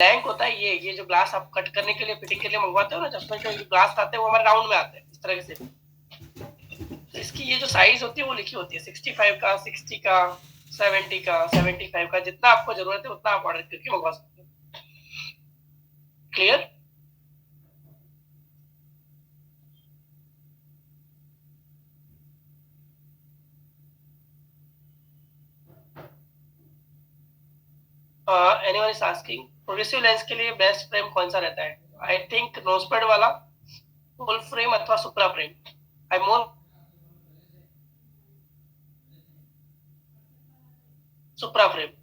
Blank होता है ये जो ग्लास आप कट करने के लिए फिटिंग के लिए मंगवाते हो ना, चश्मे के ग्लास आते हैं वो हमारे राउंड में आते हैं इस तरह से। तो इसकी ये जो साइज होती है वो लिखी होती है 65 का, 60 का, 70 का, 75 का, जितना आपको जरूरत है उतना आप ऑर्डर करके मंगवा सकते हो। Clear? Anyone is asking progressive lens के लिए बेस्ट फ्रेम कौन सा रहता है? आई थिंक नोजपेड वाला, फुल फ्रेम अथवा सुप्रा frame. I more supra frame.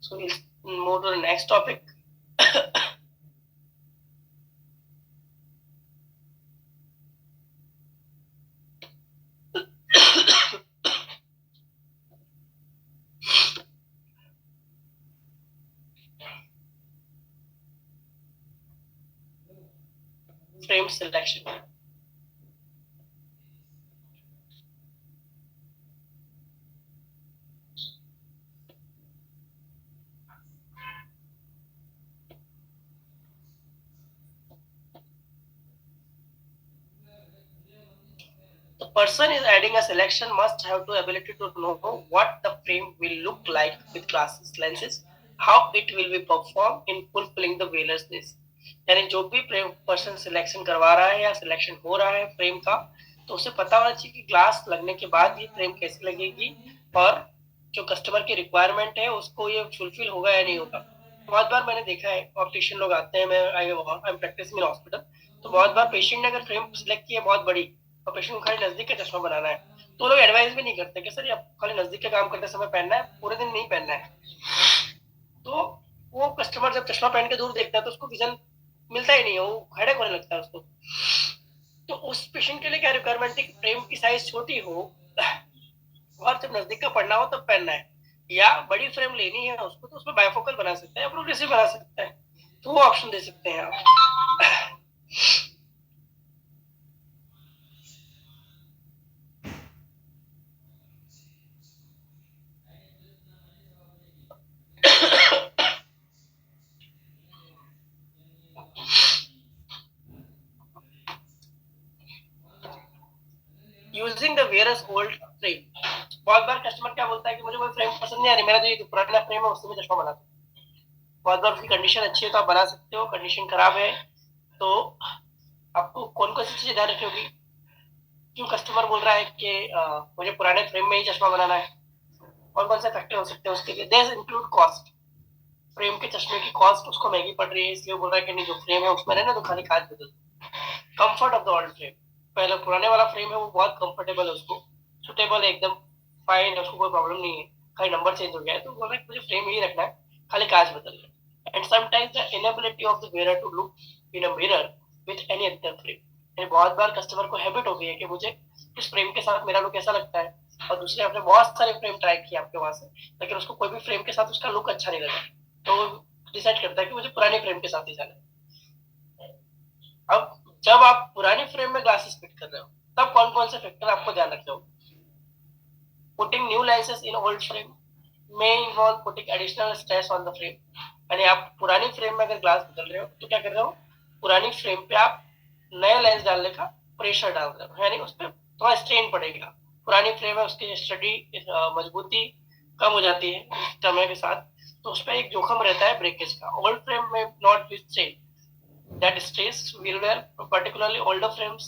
So we'll move to the next topic. Frame selection. The person is adding a selection must have the ability to know what the frame will look like with glasses, lenses, how it will be performed in fulfilling the wearer's needs. यानी जो भी person selection करवा रहा है या selection हो रहा है फ्रेम का, तो उसे पता होना चाहिए कि ग्लास लगने के बाद ये फ्रेम कैसे लगेगी और जो कस्टमर की रिक्वायरमेंट है उसको ये फुलफिल होगा या नहीं होगा। बहुत बार मैंने देखा है ऑप्टिशियन लोग आते हैं, मैं I am practising in hospital, तो बहुत बार पेशेंट ने अगर फ्रेम सिलेक्ट की है बहुत बड़ी और पेशेंट को खाली नजदीक का चश्मा बनाना है, तो लोग एडवाइस भी नहीं करते कि सर ये खाली नजदीक का काम करते समय पहनना है, पूरे दिन नहीं पहनना है। तो वो कस्टमर जब चश्मा पहन के दूर देखता है तो उसको विजन मिलता ही नहीं है, वो हेडेक होने लगता है उसको। तो उस पेशेंट के लिए क्या रिक्वायरमेंट है कि फ्रेम की साइज छोटी हो और जब नजदीक का पढ़ना हो तब पहनना है, या बड़ी फ्रेम लेनी है उसको तो उसमें बायफोकल बना सकता है या प्रोग्रेसिव बना सकता है, तो वो ऑप्शन दे सकते हैं आप। Using the wearer's old frame. बहुत बार कस्टमर क्या बोलता है कि मुझे वो फ्रेम पसंद नहीं आ रही, मेरा जो ये पुराना फ्रेम है उससे मैं चश्मा बनाता हूँ। बहुत बार उसकी कंडीशन अच्छी है तो आप बना सकते हो, कंडीशन खराब है तो आपको कौन कौन सी चीजें ध्यान रखनी होगी। क्यों कस्टमर बोल रहा है कि मुझे पुराने फ्रेम में ही चश्मा बनाना है, कौन कौन से फैक्टर हो सकते हैं उसके लिए। देयर इंक्लूड कॉस्ट, फ्रेम के चश्मे की कॉस्ट उसको महंगी पड़ रही है इसलिए वो बोल रहा है कि नहीं जो फ्रेम है उसमें रहना तो खाली कांच बदल। Comfort of the old frame, पहले पुराने वाला फ्रेम है वो बहुत कंफर्टेबल है, उसको सुटेबल है, एकदम फाइन है, उसको कोई प्रॉब्लम नहीं है, खाली नंबर चेंज हो गया है तो बोल रहा है मुझे फ्रेम ही रखना है, खाली कांच बदल है। And sometimes the inability of the wearer to look in a mirror with any other frame, यानी बहुत बार कस्टमर को हैबिट हो गई है कि मुझे इस फ्रेम के साथ मेरा लुक ऐसा लगता है, और दूसरे आपने बहुत सारे फ्रेम ट्राई किए आपके वहां से लेकिन उसको कोई भी फ्रेम के साथ उसका लुक अच्छा नहीं लगा, तो डिसाइड करता है कि मुझे पुराने फ्रेम के साथ ही जाना है। अब जब आप पुरानी फ्रेम में ग्लासेस फिट कर रहे हो तब कौन कौन से फैक्टर आपको ध्यान रखने होंगे। Putting new lenses in old frame may involve putting additional stress on the frame, यानी आप पुरानी फ्रेम में अगर ग्लास बदल रहे हो तो क्या कर रहे हो, पुरानी फ्रेम पे आप नया लेंस डालने का प्रेशर डाल रहे हो, यानी उस पर थोड़ा स्ट्रेन पड़ेगा। पुरानी फ्रेम है उसकी स्टडी मजबूती कम हो जाती है समय के साथ, तो उस पर एक जोखिम रहता है ब्रेकेज का। ओल्ड फ्रेम में not withstand that stress will wear, particularly older frames,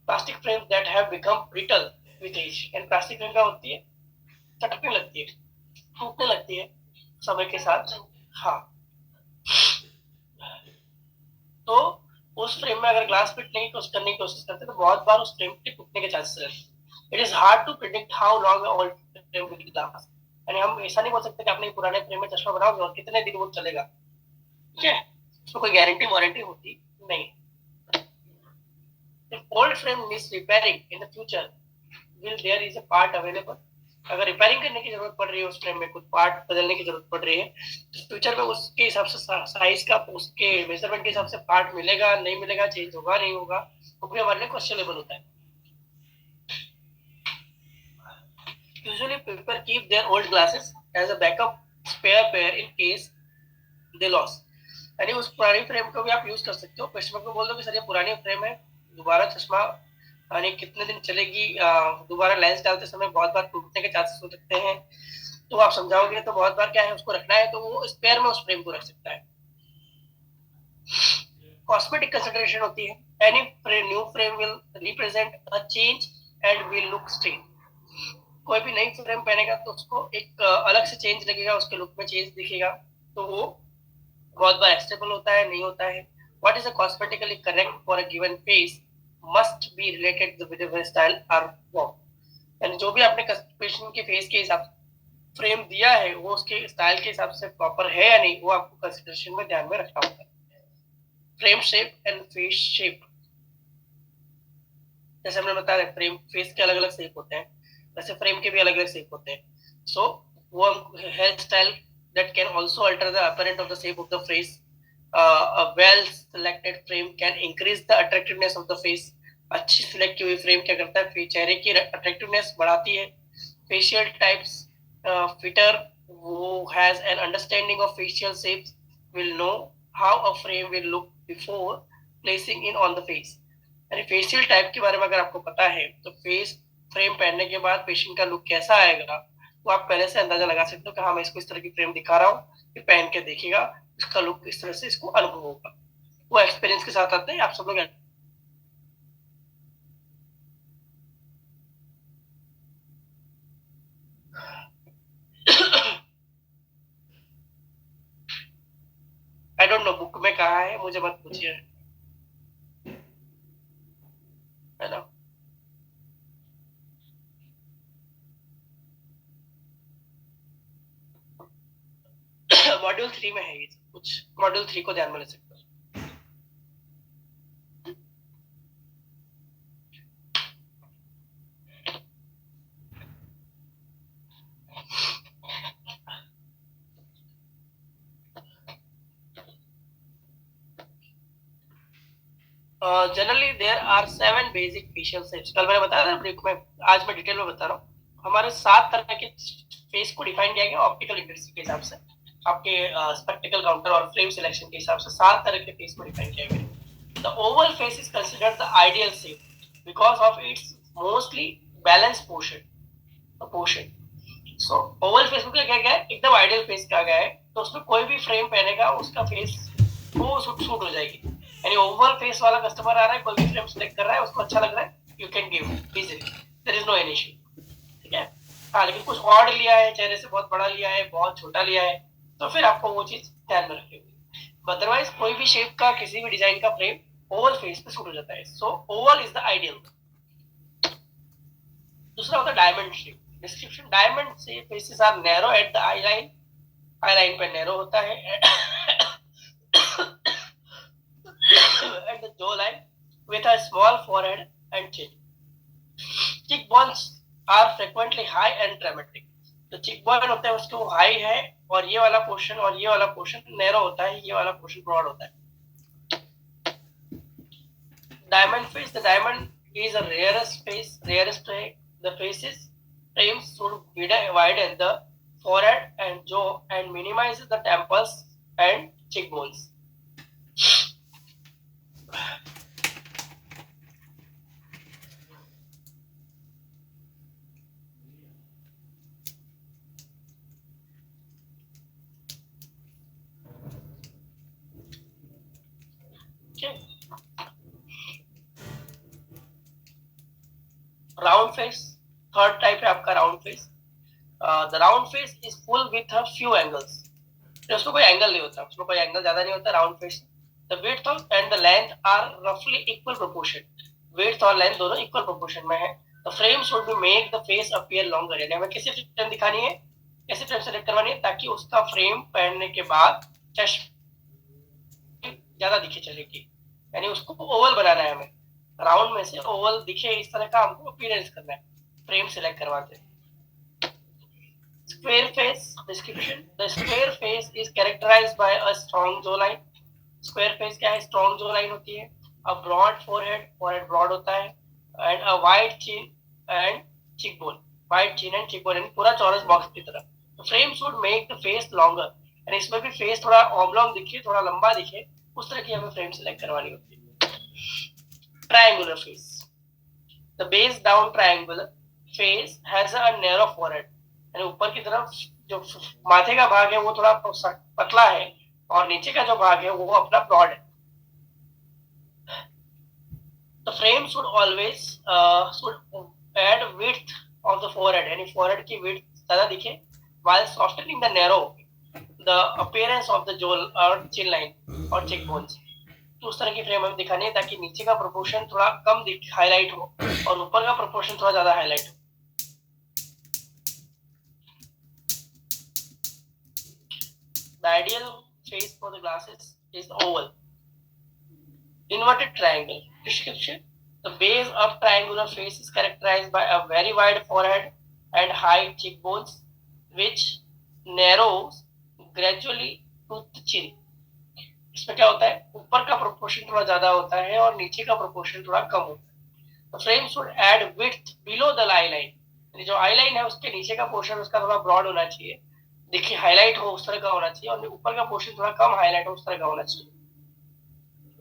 plastic frames that have become brittle with age, and plastic frame क्या होती है, चटकने लगती है, टूटने लगती है समय के साथ। हाँ, तो उस फ्रेम में अगर ग्लास फिट नहीं करने की कोशिश करते तो बहुत बार उस फ्रेम के टूटने के चांसेस रहते। It is hard to predict how long old frame will last, यानी हम ऐसा नहीं बोल सकते कि आपने पुराने फ्रेम में चश्मा बनाओगे और कितने दिन वो चलेगा, ठीक है, उसमें कोई गारंटी वारंटी होती नहीं। If old frame needs repairing in the future, will there is a part available? अगर रिपेयरिंग करने की जरूरत पड़ रही है उस फ्रेम में, कुछ पार्ट बदलने की जरूरत पड़ रही है तो फ्यूचर में उसके हिसाब से साइज का उसके मेजरमेंट के हिसाब से पार्ट मिलेगा नहीं मिलेगा, चेंज होगा नहीं होगा, वो भी हमारे लिए क्वेश्चनेबल होता है। Usually people keep their old glasses as a backup spare pair in case they lost. यानी उस पुरानी फ्रेम को भी आप यूज कर सकते हो। कस्टमर को बोल दो कि सर ये पुरानी फ्रेम है, दोबारा चश्मा यानी कितने दिन चलेगी, दोबारा लेंस डालते समय बहुत बार टूटने के चांसेस हो सकते हैं, तो आप समझाओगे तो बहुत बार क्या है उसको रखना है तो वो स्पेयर में उस फ्रेम को रख सकता है। कॉस्मेटिक कंसिडरेशन होती है, any new frame will represent a change and will look strange. कोई भी नई फ्रेम पहनेगा तो उसको एक अलग से चेंज लगेगा, उसके लुक में चेंज दिखेगा, तो वो बहुत बार एक्सेप्टेबल होता है, नहीं होता है। What is a cosmetically correct for a given face must be related with the style और फॉर्म। यानी जो भी आपने पेशेंट के फेस के हिसाब से फ्रेम दिया है वो उसके स्टाइल के हिसाब से प्रॉपर है या नहीं, वो आपको कंसिडरेशन में ध्यान में रखना होता है। Frame shape and face shape, जैसे हमने बताया फ्रेम फेस के अलग अलग शेप होते हैं, वैसे फ्रेम के भी अलग अलग शेप होते हैं। सो वो hair style that can also alter the appearance of the shape of the face. A well selected frame can increase the attractiveness of the face. अच्छी सिलेक्ट की हुई फ्रेम क्या करता है, चेहरे की अट्रैक्टिवनेस बढ़ाती है। Facial types fitter who has an understanding of facial shapes will know how a frame will look before placing in on the face. यानी फेशियल टाइप के बारे में अगर आपको पता है तो फेस फ्रेम पहनने के बाद पेशेंट का लुक कैसा आएगा तो आप पहले से अंदाजा लगा सकते हो कि हाँ मैं इसको इस तरह की फ्रेम दिखा रहा हूँ, ये पहन के देखिएगा, इसका लुक इस तरह से इसको अनुभव होगा। वो एक्सपीरियंस के साथ आते हैं, आप सब लोग आई डोंट नो बुक में कहा है, मुझे मत पूछिए, है ना। मॉड्यूल 3 में है ये कुछ, मॉड्यूल 3 को ध्यान में ले सकते हो। Generally there are 7 basic facial shapes. कल मैंने बताया था ब्रेक में, आज मैं डिटेल में बता रहा हूँ। हमारे 7 तरह के फेस को डिफाइन किया गया ऑप्टिकल इंटेंसिटी के हिसाब से, आपके स्पेक्टिकल काउंटर और फ्रेम सिलेक्शन के हिसाब से 7 तरह के फेस को डिफाइन किया गया। The Oval face is considered the ideal shape because of its mostly balance portion. So Oval face को क्या कहा गया है, एकदम आइडियल फेस कहा गया है, तो उसमें कोई भी फ्रेम पहनेगा उसका फेस वो सूट हो जाएगी। यानी ओवल फेस वाला कस्टमर आ रहा है, कोई भी फ्रेम सिलेक्ट कर रहा है, उसको अच्छा लग रहा है, you can give easily, there is no any issue, ठीक है। हाँ लेकिन कुछ ऑड लिया है, चेहरे से बहुत बड़ा लिया है, बहुत छोटा लिया है, तो फिर आपको वो चीज ध्यान में रखनी होगी। अदरवाइज कोई भी शेप का किसी भी डिजाइन का फ्रेम ओवल फेस पे सूट हो जाता है। So oval is the ideal. दूसरा होता है डायमंड शेप। डिस्क्रिप्शन, डायमंड से faces are narrow at the eye line, eye line पे नैरो होता है at the jawline with a small forehead and chin. Cheekbones are frequently high and dramatic. तो cheekbone होता है उसके वो हाई है, और ये वाला पोर्शन और ये वाला पोर्शन नैरो होता है, ये वाला पोर्शन ब्रॉड होता है। Diamond face, the diamond is a rarest face, rarest the faces frames should widen the forehead and jaw and minimizes the temples and cheekbones. Round face, third type है आपका round face. The round face is full with a few angles. उसमें कोई angle नहीं होता, उसमें कोई angle ज्यादा नहीं होता round face. The width and the length are रफली इक्वल प्रोपोर्शन। विड्थ और लेंथ दोनों इक्वल प्रोपोर्शन में है। The frame should be make the face appear longer. यानी हमें कैसी फ्रेम दिखानी है, कैसी फ्रेम सेलेक्ट करवानी है ताकि उसका फ्रेम पहनने के बाद चश्मे ज्यादा दिखे चेहरे की। यानी उसको ओवल बनाना है हमें, राउंड में से ओवल दिखे इस तरह का हमको अपीयरेंस करना है फ्रेम सिलेक्ट करवाते हैं। Square face description. The square face is characterized by a strong jawline. Square face क्या है, strong jawline होती है, a broad forehead, forehead broad होता है, and a wide chin and cheekbone. Wide chin and cheekbone, यानी पूरा चौरस box की तरह। तो frame should make the face longer, यानी इसमें भी फेस थोड़ा ऑब्लॉन्ग दिखे, थोड़ा लंबा दिखे, उस तरह की हमें फ्रेम सिलेक्ट करवानी होती है। Triangular face, the base down triangular face has a narrow forehead, यानी ऊपर की तरफ जो माथे का भाग है वो थोड़ा पतला है और नीचे का जो भाग है वो अपना ब्रॉड है। The frame should always should add width of the forehead, यानी forehead की width ज़्यादा दिखे, while softening the narrow the appearance of the jaw और chin line और cheek bones। तो उस तरह की फ्रेम हमें दिखानी है ताकि नीचे का प्रोपोर्शन थोड़ा कम हाईलाइट हो और ऊपर का प्रोपोर्शन थोड़ा ज़्यादा हाईलाइट हो। The ideal face for the glasses is oval. Inverted triangle. Description: the base of triangular face is characterized by a very wide forehead and high cheekbones, which narrows gradually to the chin. इसमें क्या होता है, ऊपर का proportion थोड़ा ज्यादा होता है और नीचे का प्रोपोर्शन थोड़ा कम होता है। The frame should add width below the eye line, यानी जो आई लाइन है उसके नीचे का पोर्शन उसका थोड़ा ब्रॉड होना चाहिए, देखिए हाईलाइट हो उस तरह का होना चाहिए, और ऊपर का पोर्शन थोड़ा कम हाईलाइट हो उस तरह का होना चाहिए।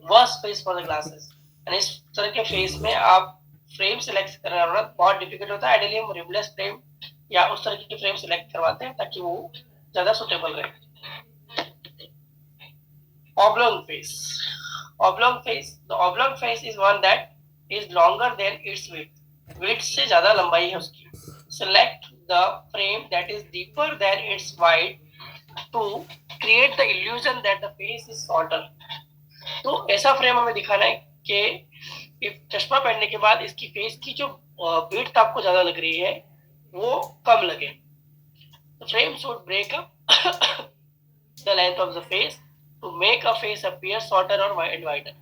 Worst face for the glasses, यानी इस तरह के फेस में आप फ्रेम सिलेक्ट करना बहुत डिफिकल्ट होता है। आइडियली हम रिमलेस फ्रेम या उस तरह की फ्रेम सिलेक्ट करवाते हैं ताकि वो ज्यादा सुटेबल रहे। oblong face, oblong face, the oblong face is one that is longer than its width, width से ज्यादा लंबाई है उसकी। Select the frame that is deeper than its wide to create the illusion that the face is shorter। तो ऐसा frame हमें दिखाना है कि चश्मा पहनने के बाद इसकी फेस की जो विड्थ आपको ज्यादा लग रही है वो कम लगे। Frame should break up the length of the face to make a face appear shorter और वाइडर।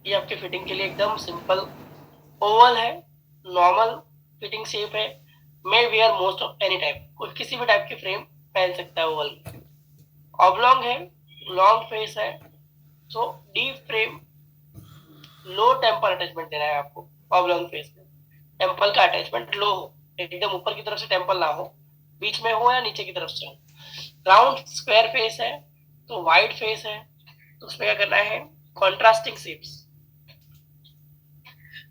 ये आपके फिटिंग के लिए एकदम सिंपल ओवल है, नॉर्मल फिटिंग शेप है, may wear most of any type, कोई किसी भी टाइप की फ्रेम पहन सकता है ओवल में। ऑब्लॉन्ग है, लॉन्ग फेस है, सो डीप फ्रेम, लो टेम्पल अटैचमेंट देना है आपको ऑब्लॉन्ग फेस में। टेम्पल का अटैचमेंट लो हो, एकदम ऊपर की तरफ से टेम्पल ना हो, बीच में हो या नीचे की तरफ से हो। राउंड स्क्वायर फेस है तो वाइड फेस है, तो उसमें क्या करना है, कॉन्ट्रास्टिंग शेप्स,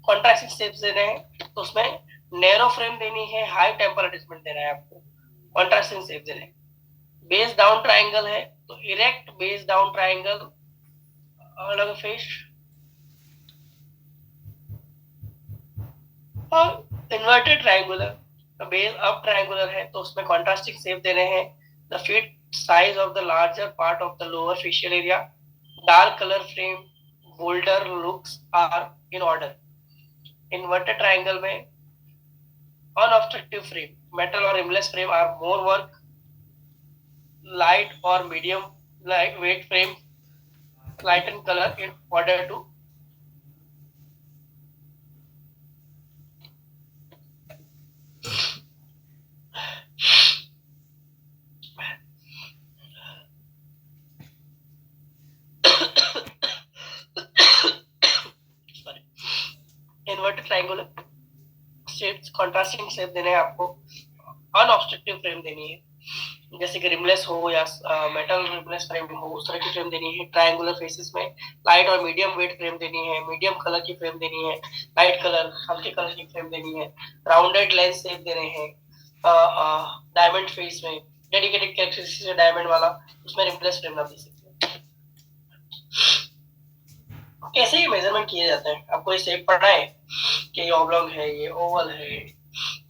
कॉन्ट्रास्टिंग शेप्स देने हैं, तो उसमें नैरो फ्रेम देनी है, हाई टेम्पल अटैचमेंट देना है आपको, कॉन्ट्रास्टिंग शेप देने हैं। बेस डाउन ट्राइंगल है तो इरेक्ट बेस डाउन ट्राइंगल अलग फेस, और inverted triangular base up triangular है तो उसमें कॉन्ट्रास्टिंग शेप देने हैं। The fit size of the larger part of the lower facial area, dark colour frame, bolder looks are in order. Inverted triangle में unobstructive frame, metal और rimless frame are more work, light or medium light weight frame, lighten color in order to inverted triangular shapes, contrasting shape देने हैं आपको, अनऑब्स्ट्रक्टिव frame देनी है, जैसे कि rimless हो या मेटल रिमलेस फ्रेम हो उस तरह की फ्रेम देनी है। ट्रायंगुलर फेसेस में लाइट और मीडियम वेट फ्रेम देनी है, मीडियम कलर की फ्रेम देनी है, लाइट कलर हल्के कलर की फ्रेम देनी है, राउंडेड लेंस शेप देने हैं। डायमंड फेस में डेडिकेटेड कैरेक्टरिस्टिक्स है डायमंड वाला, उसमें रिमलेस फ्रेम ना दे सकते। कैसे ये मेजरमेंट किया जाता है, आपको ये शेप पढ़ना है कि ये ऑब्लॉन्ग है, ये ओवल है,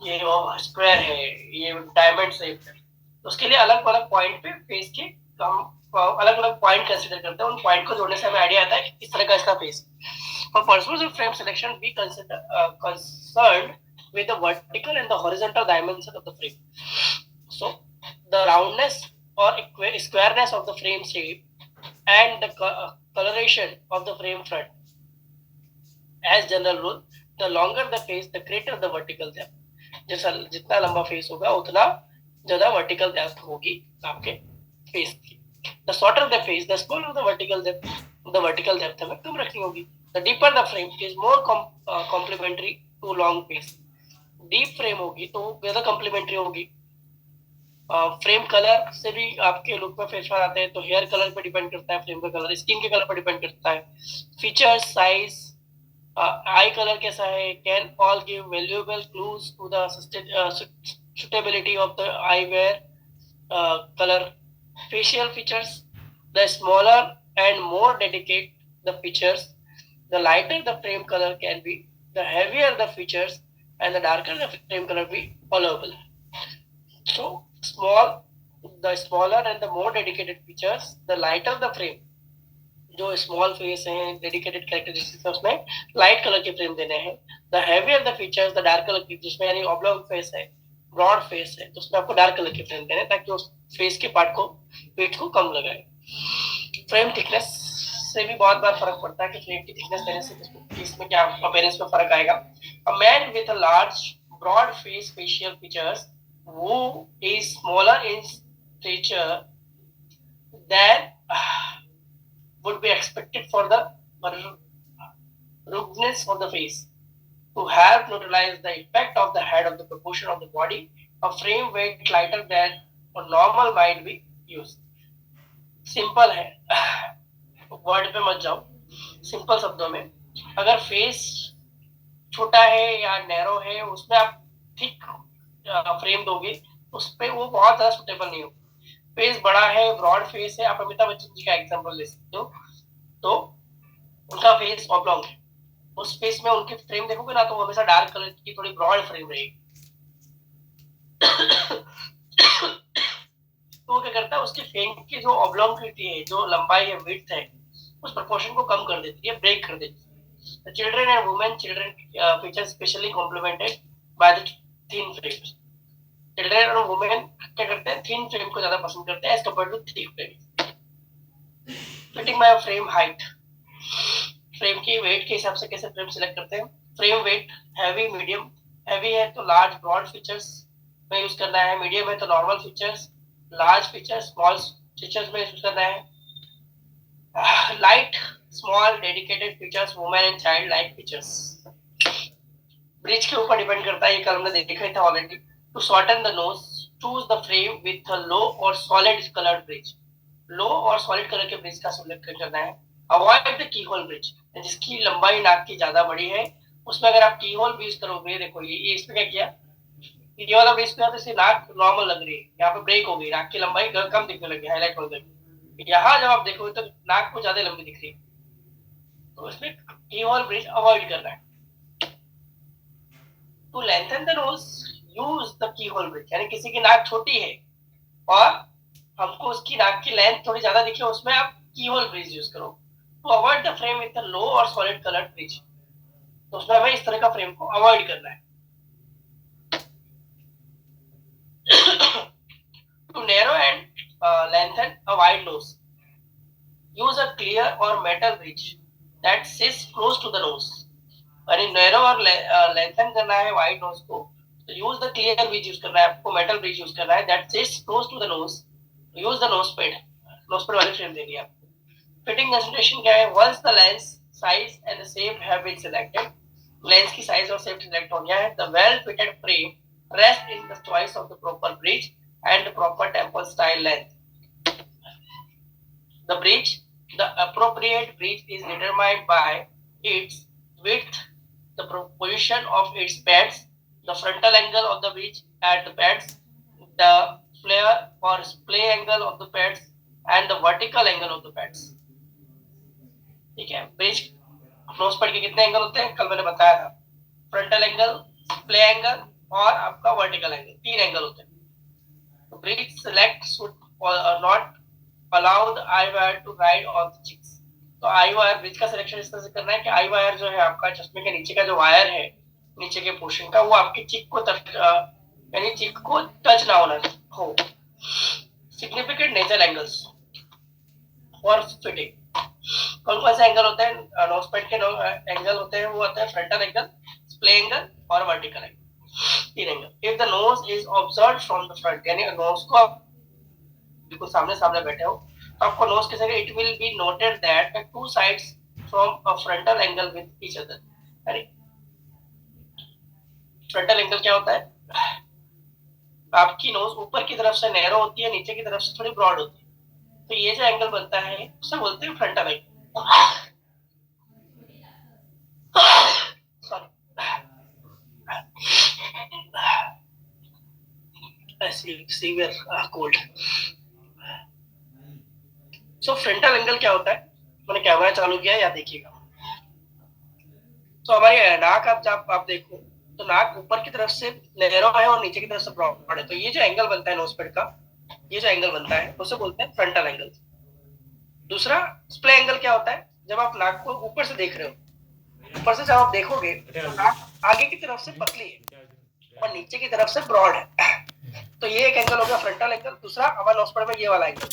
ये स्क्वायर है, ये डायमंड शेप है, उसके लिए अलग अलग पॉइंट पे फेस के हम अलग अलग पॉइंट कंसीडर करते हैं, उन पॉइंट को जोड़ने से हमें आइडिया आता है कि किस तरह का इसका face. For purpose of frame selection be concerned with the vertical and the horizontal dimension of the frame. So the roundness or squareness of the frame shape and the coloration of the frame front. As general rule, the longer the face, the greater the vertical depth. जैसा जितना लंबा face होगा उतना ज्यादा vertical depth होगी आपके face की। The shorter the face, the smaller the vertical depth. The vertical depth हमें कम रखनी होगी। The deeper the frame is more complementary to long face. Deep frame होगी तो ज्यादा कॉम्प्लीमेंट्री होगी। फ्रेम कलर से भी आपके लुक में फेरफार आते हैं, तो हेयर कलर पे डिपेंड करता है, फ्रेम का कलर स्किन के कलर पे डिपेंड करता है। फीचर्स, साइज, आई कलर कैसा है, can all give valuable clues to the suitability of the eyewear color. Facial features: the smaller and more delicate the features, the lighter the frame color can be, the heavier the features, and the darker the frame color be allowable. So the smaller and the more dedicated features, the lighter the frame. जो small face है, dedicated characteristics है, उसमें light colour के frame देने हैं। The heavier the features, the dark colour की, जिसमें यानी ऑब्लॉन्ग फेस है, ब्रॉड फेस है, तो उसमें आपको डार्क कलर के फ्रेम देने, ताकि उस फेस के पार्ट को, वेट को कम लगाए। फ्रेम थिकनेस से भी बहुत बार फर्क पड़ता है कि फ्रेम की थिकनेस देने से इसमें क्या अपीयरेंस में फर्क आएगा। A man with a large broad face facial features who is smaller in stature than would be expected for the ruggedness of the face. To help neutralize the effect of the head of the proportion of the body, a frame weight lighter than a normal might be used. Simple है, word पे मत जाओ, simple शब्दों में। अगर face छोटा है या नैरो है, उसमें आप थिक फ्रेम दोगे, उस पे वो बहुत ज्यादा सुटेबल नहीं होगा। फेस बड़ा है, ब्रॉड फेस है, आप अमिताभ बच्चन जी का एग्जांपल ले सकते हो, तो उनका फेस ऑब्लॉन्ग है, उस फेस में उनकी फ्रेम देखोगे ना, तो वो हमेशा डार्क कलर की थोड़ी ब्रॉड फ्रेम रहेगी। तो वो क्या करता है, उसकी फेस की जो ऑब्लॉन्गिटी है, जो लंबाई है, विड्थ है, उस प्रोपोर्शन को कम कर देती है, ब्रेक कर देती है। Children and women, children feature specially complimented by the thin frames. Children और वुमेन क्या करते हैं, थिन फ्रेम को ज्यादा पसंद करते हैं as compare to thick frame. Fitting by frame height, frame की वेट के हिसाब से कैसे फ्रेम सिलेक्ट करते हैं। Frame weight heavy, medium. Heavy है तो लार्ज ब्रॉड फीचर्स में यूज करना है, मीडियम है तो normal features, large features small features में यूज करना है। Light small dedicated features, women and child like features. Bridge के ऊपर डिपेंड करता है, ये कल हमने देखा ही था already. To shorten the nose, choose the frame with low और सॉलिड कलर्ड ब्रिज। लो और सॉलिड कलर के ब्रिज का सिलेक्ट करना है। Avoid the keyhole bridge, जिसकी लंबाई नाक की ज्यादा बड़ी है, उसमें अगर आप की होल यूज करोगे, देखो ये इसमें क्या किया, ये वाला ब्रिज पे इससे नाक नॉर्मल लग रही है, यहाँ पे ब्रेक हो गई, नाक की लंबाई कम दिखने लगी, हाईलाइट हो गई। यहाँ जब आप देखोगे तो नाक को ज्यादा लंबी दिख रही है, तो इसमें की होल ब्रिज अवॉइड करना है। To lengthen the nose, use the keyhole bridge, यानी किसी की नाक छोटी है और हमको उसकी नाक की लेंथ थोड़ी ज्यादा दिखे, उसमें आप की होल ब्रिज यूज करो। To avoid the frame with low और सॉलिड कलर्ड ब्रिज, तो उसमें हमें इस तरह का फ्रेम को अवॉइड करना है। Too narrow and lengthen a wide nose, use a clear और metal bridge that sits close to the nose. यानी नैरो और लेंथन करना है वाइड नोज को, तो use the clear bridge use करना है, आपको मेटल ब्रिज यूज करना है that sits close to the nose. Use the nose pad वाली फ्रेम देनी है आपको। फिटिंग कंसिडरेशन क्या है, once the lens size and the shape have been selected, lens की साइज और शेप सिलेक्ट हो गया है, the well fitted frame rest in the choice of the proper bridge and proper temple style length. The bridge, the appropriate bridge is determined by its width, the position of its pads, the frontal angle of the bridge at the pads, the flare or splay angle of the pads, and the vertical angle of the pads. ठीक है, bridge knows pad के कितने angle होते हैं, कल मैंने बताया था, फ्रंटल एंगल, स्प्ले एंगल और आपका वर्टिकल एंगल, 3 एंगल होते हैं। Bridge select should not allow the eye wire to ride on the cheeks. तो आई वायर, ब्रिज का सिलेक्शन इस तरह से करना है कि आई वायर जो है आपका चश्मे के नीचे का जो वायर है, नीचे के पोर्शन का, वो आपकी चिक को यानी चिक को टच ना होना हो। Significant nature angles for fitting, कौन कौन से एंगल होते हैं नोज पैड के एंगल होते हैं, वो होता है फ्रंटल एंगल, स्प्ले एंगल और vertical angle, 3 angle. If the nose is observed from the front, यानी नोज को आप बिल्कुल सामने सामने बैठे हो, तो आपको नोज कैसे, it will be noted that the two sides from a frontal angle with each other, यानी फ्रंटल एंगल क्या होता है, आपकी नोज ऊपर की तरफ से नैरो होती है, नीचे की तरफ से थोड़ी ब्रॉड होती है, तो ये जो एंगल बनता है उसे बोलते हैं frontal angle. Severe cold. So frontal angle क्या होता है, मैंने कैमरा चालू किया है, या देखिएगा। तो हमारी नाक आप देखो तो नाक ऊपर की तरफ से नैरो है और नीचे की तरफ से ब्रॉड है, तो ये जो एंगल बनता है नोजपेड का, ये जो एंगल बनता है उसे बोलते हैं फ्रंटल एंगल। दूसरा स्प्ले एंगल क्या होता है, जब आप नाक को ऊपर से देख रहे हो, ऊपर से जब आप देखोगे तो नाक आगे की तरफ से पतली है और नीचे की तरफ से ब्रॉड है, तो ये एक एंगल हो गया फ्रंटल एंगल। दूसरा हमारे नोजपेड में ये वाला एंगल,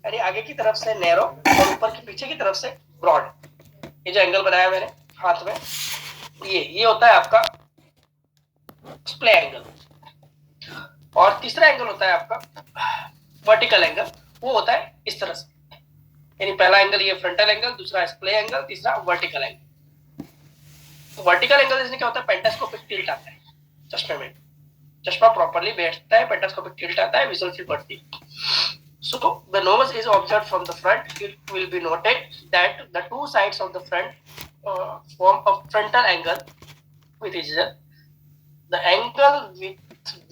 यानी आगे की तरफ से नैरो और ऊपर की पीछे की तरफ से ब्रॉड, ये जो एंगल बनाया मैंने हाथ में, ये होता है आपका स्प्ले एंगल। और तीसरा एंगल होता है आपका वर्टिकल एंगल, वो होता है इस तरह से, यानी पहला एंगल ये फ्रंटल एंगल, दूसरा स्प्ले एंगल, तीसरा वर्टिकल एंगल। तो वर्टिकल एंगल इसमें क्या होता है, पेंटास्कोपिक टिल्ट आता है चश्मे में, चश्मा प्रॉपर्ली बैठता है, पेंटास्कोपिक टिल्ट आता है, विजुअल फील्ड बढ़ती है। So the nose is observed from the front. It will be noted that the two sides of the front form a frontal angle with each other. The angle with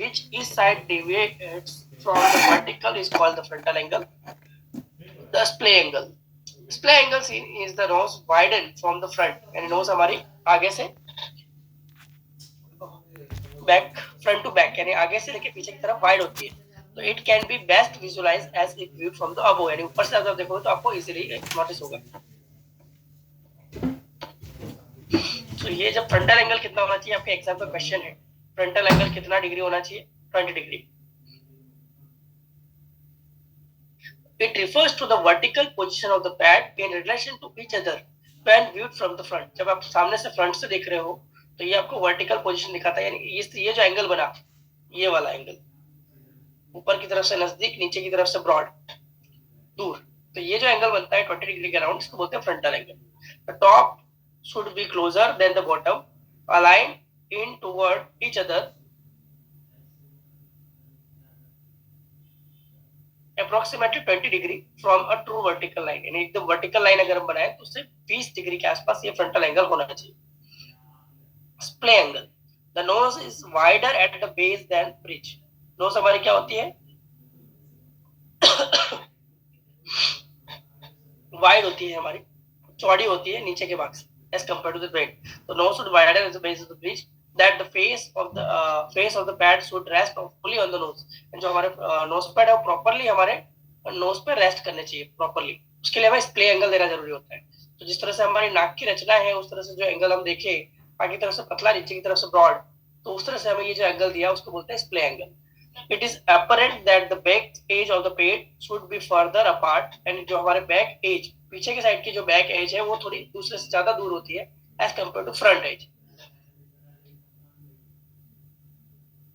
which each side deviates from the vertical is called the frontal angle. The splay angle. Splay angle is the nose widen from the front, यानी nose हमारी आगे से back, front to back, यानी आगे से लेके पीछे की तरफ वाइड होती है। तो it can be best visualise as if viewed from the above, यानी ऊपर से अगर देखोगे तो आपको इजीली नोटिस होगा। तो ये जब फ्रंटल एंगल कितना होना चाहिए, आपके एग्जाम का क्वेश्चन है, फ्रंटल एंगल कितना डिग्री होना चाहिए, 20 degree. It refers to the vertical position of the pad in relation to each other when viewed from the front. जब आप सामने से फ्रंट से देख रहे हो तो ये आपको वर्टिकल पोजीशन दिखाता है, यानी ये जो एंगल बना, ये वाला एंगल, ऊपर की तरफ से नजदीक, नीचे की तरफ से ब्रॉड, दूर, तो ये जो एंगल बनता है 20 डिग्री के अराउंड, इसको बोलते हैं frontal angle. The top should be closer than the bottom, aligned in toward each other approximately 20 degree from a true vertical line, यानी एकदम वर्टिकल लाइन अगर हम बनाए तो उससे 20 डिग्री के आसपास ये फ्रंटल एंगल होना चाहिए। Splay angle, the nose is wider at the base than bridge। Nose हमारी क्या होती है, वाइड होती है, हमारी चौड़ी होती है नीचे के भाग से as compared to the brain। So nose should wider at the base of the bridge, that the face of the pad should rest fully on the nose। जो हमारे नोज पैड है वो प्रॉपर्ली हमारे नोज पे rest करने चाहिए properly, उसके लिए हमें स्प्ले एंगल देना जरूरी होता है। तो जिस तरह से हमारी नाक की रचना है उस तरह से जो एंगल हम देखे, आगे की तरफ से पतला, नीचे की तरफ से ब्रॉड, तो उस तरह से हमें ये जो एंगल दिया उसको बोलते हैं स्प्ले angle. It is apparent that the back edge of the pad should be further apart, and जो हमारे बैक एज, पीछे की साइड की जो बैक एज है वो थोड़ी दूसरे से ज्यादा दूर होती है as compared to front edge।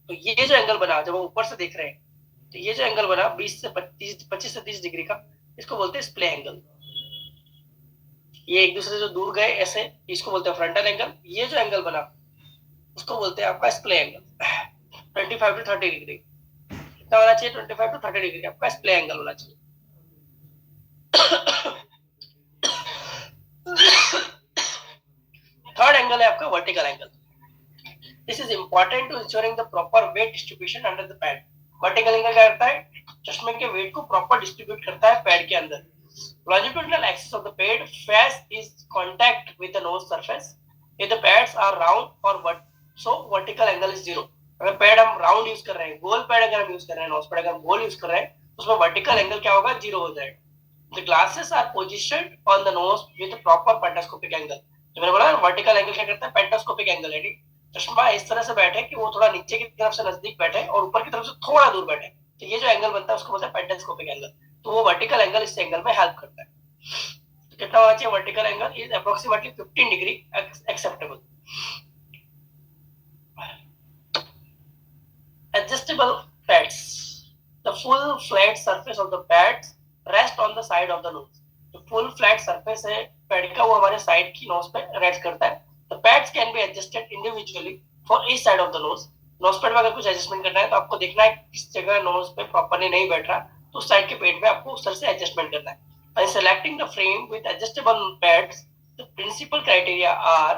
तो ये जो एंगल बना जब हम ऊपर से देख रहे हैं, तो ये जो एंगल बना 25 से 30 डिग्री का, इसको बोलते हैं स्प्ले एंगल। ये एक दूसरे से दूर गए ऐसे, इसको बोलते हैं फ्रंटल एंगल। ये जो एंगल बना उसको बोलते हैं आपका स्प्ले एंगल। 25 to 30 डिग्री कितना होना चाहिए, 25 to 30 डिग्री आपका स्प्ले एंगल होना चाहिए। थर्ड एंगल है आपका vertical angle. This is important to insuring the proper weight distribution under the pad. Vertical angle क्या करता है, चश्मे के वेट को प्रॉपर डिस्ट्रीब्यूट करता है पैड के अंदर। Longitudinal axis of the pad face is contact with the nose surface if the pads are round or so vertical angle is 0। अगर पैड हम राउंड यूज कर रहे हैं, गोल पैड अगर हम यूज कर रहे हैं, नोज पैड अगर हम गोल यूज कर रहे हैं, उसमें वर्टिकल एंगल क्या होगा, 0 हो जाएगा। The glasses are positioned on the nose with a proper pentoscopic angle। जो मैंने बोला वर्टिकल एंगल क्या करता है, पेंटास्कोपिक एंगल, यानी चश्मा इस तरह से बैठे कि वो थोड़ा नीचे की तरफ से नजदीक बैठे और ऊपर की तरफ से थोड़ा दूर बैठे, तो ये जो एंगल बनता है उसको बोलते हैं पेंटास्कोपिक एंगल। तो वो वर्टिकल एंगल इस एंगल में हेल्प करता है। तो कितना होना चाहिए vertical angle, is approximately 15 degree acceptable. Adjustable pads, the full flat surface of the pads rest on the side of the nose। जो full flat surface है पैड का वो हमारे साइड की नोज पे रेस्ट करता है। The pads can be adjusted individually for each side of the nose. Nose pad में अगर कुछ एडजस्टमेंट करना है तो आपको देखना है किस जगह नोज पे प्रॉपर्ली नहीं बैठ रहा, तो उस साइड के पेड में आपको उस तरह से एडजस्टमेंट करना है। By selecting the frame with adjustable pads, the principal criteria are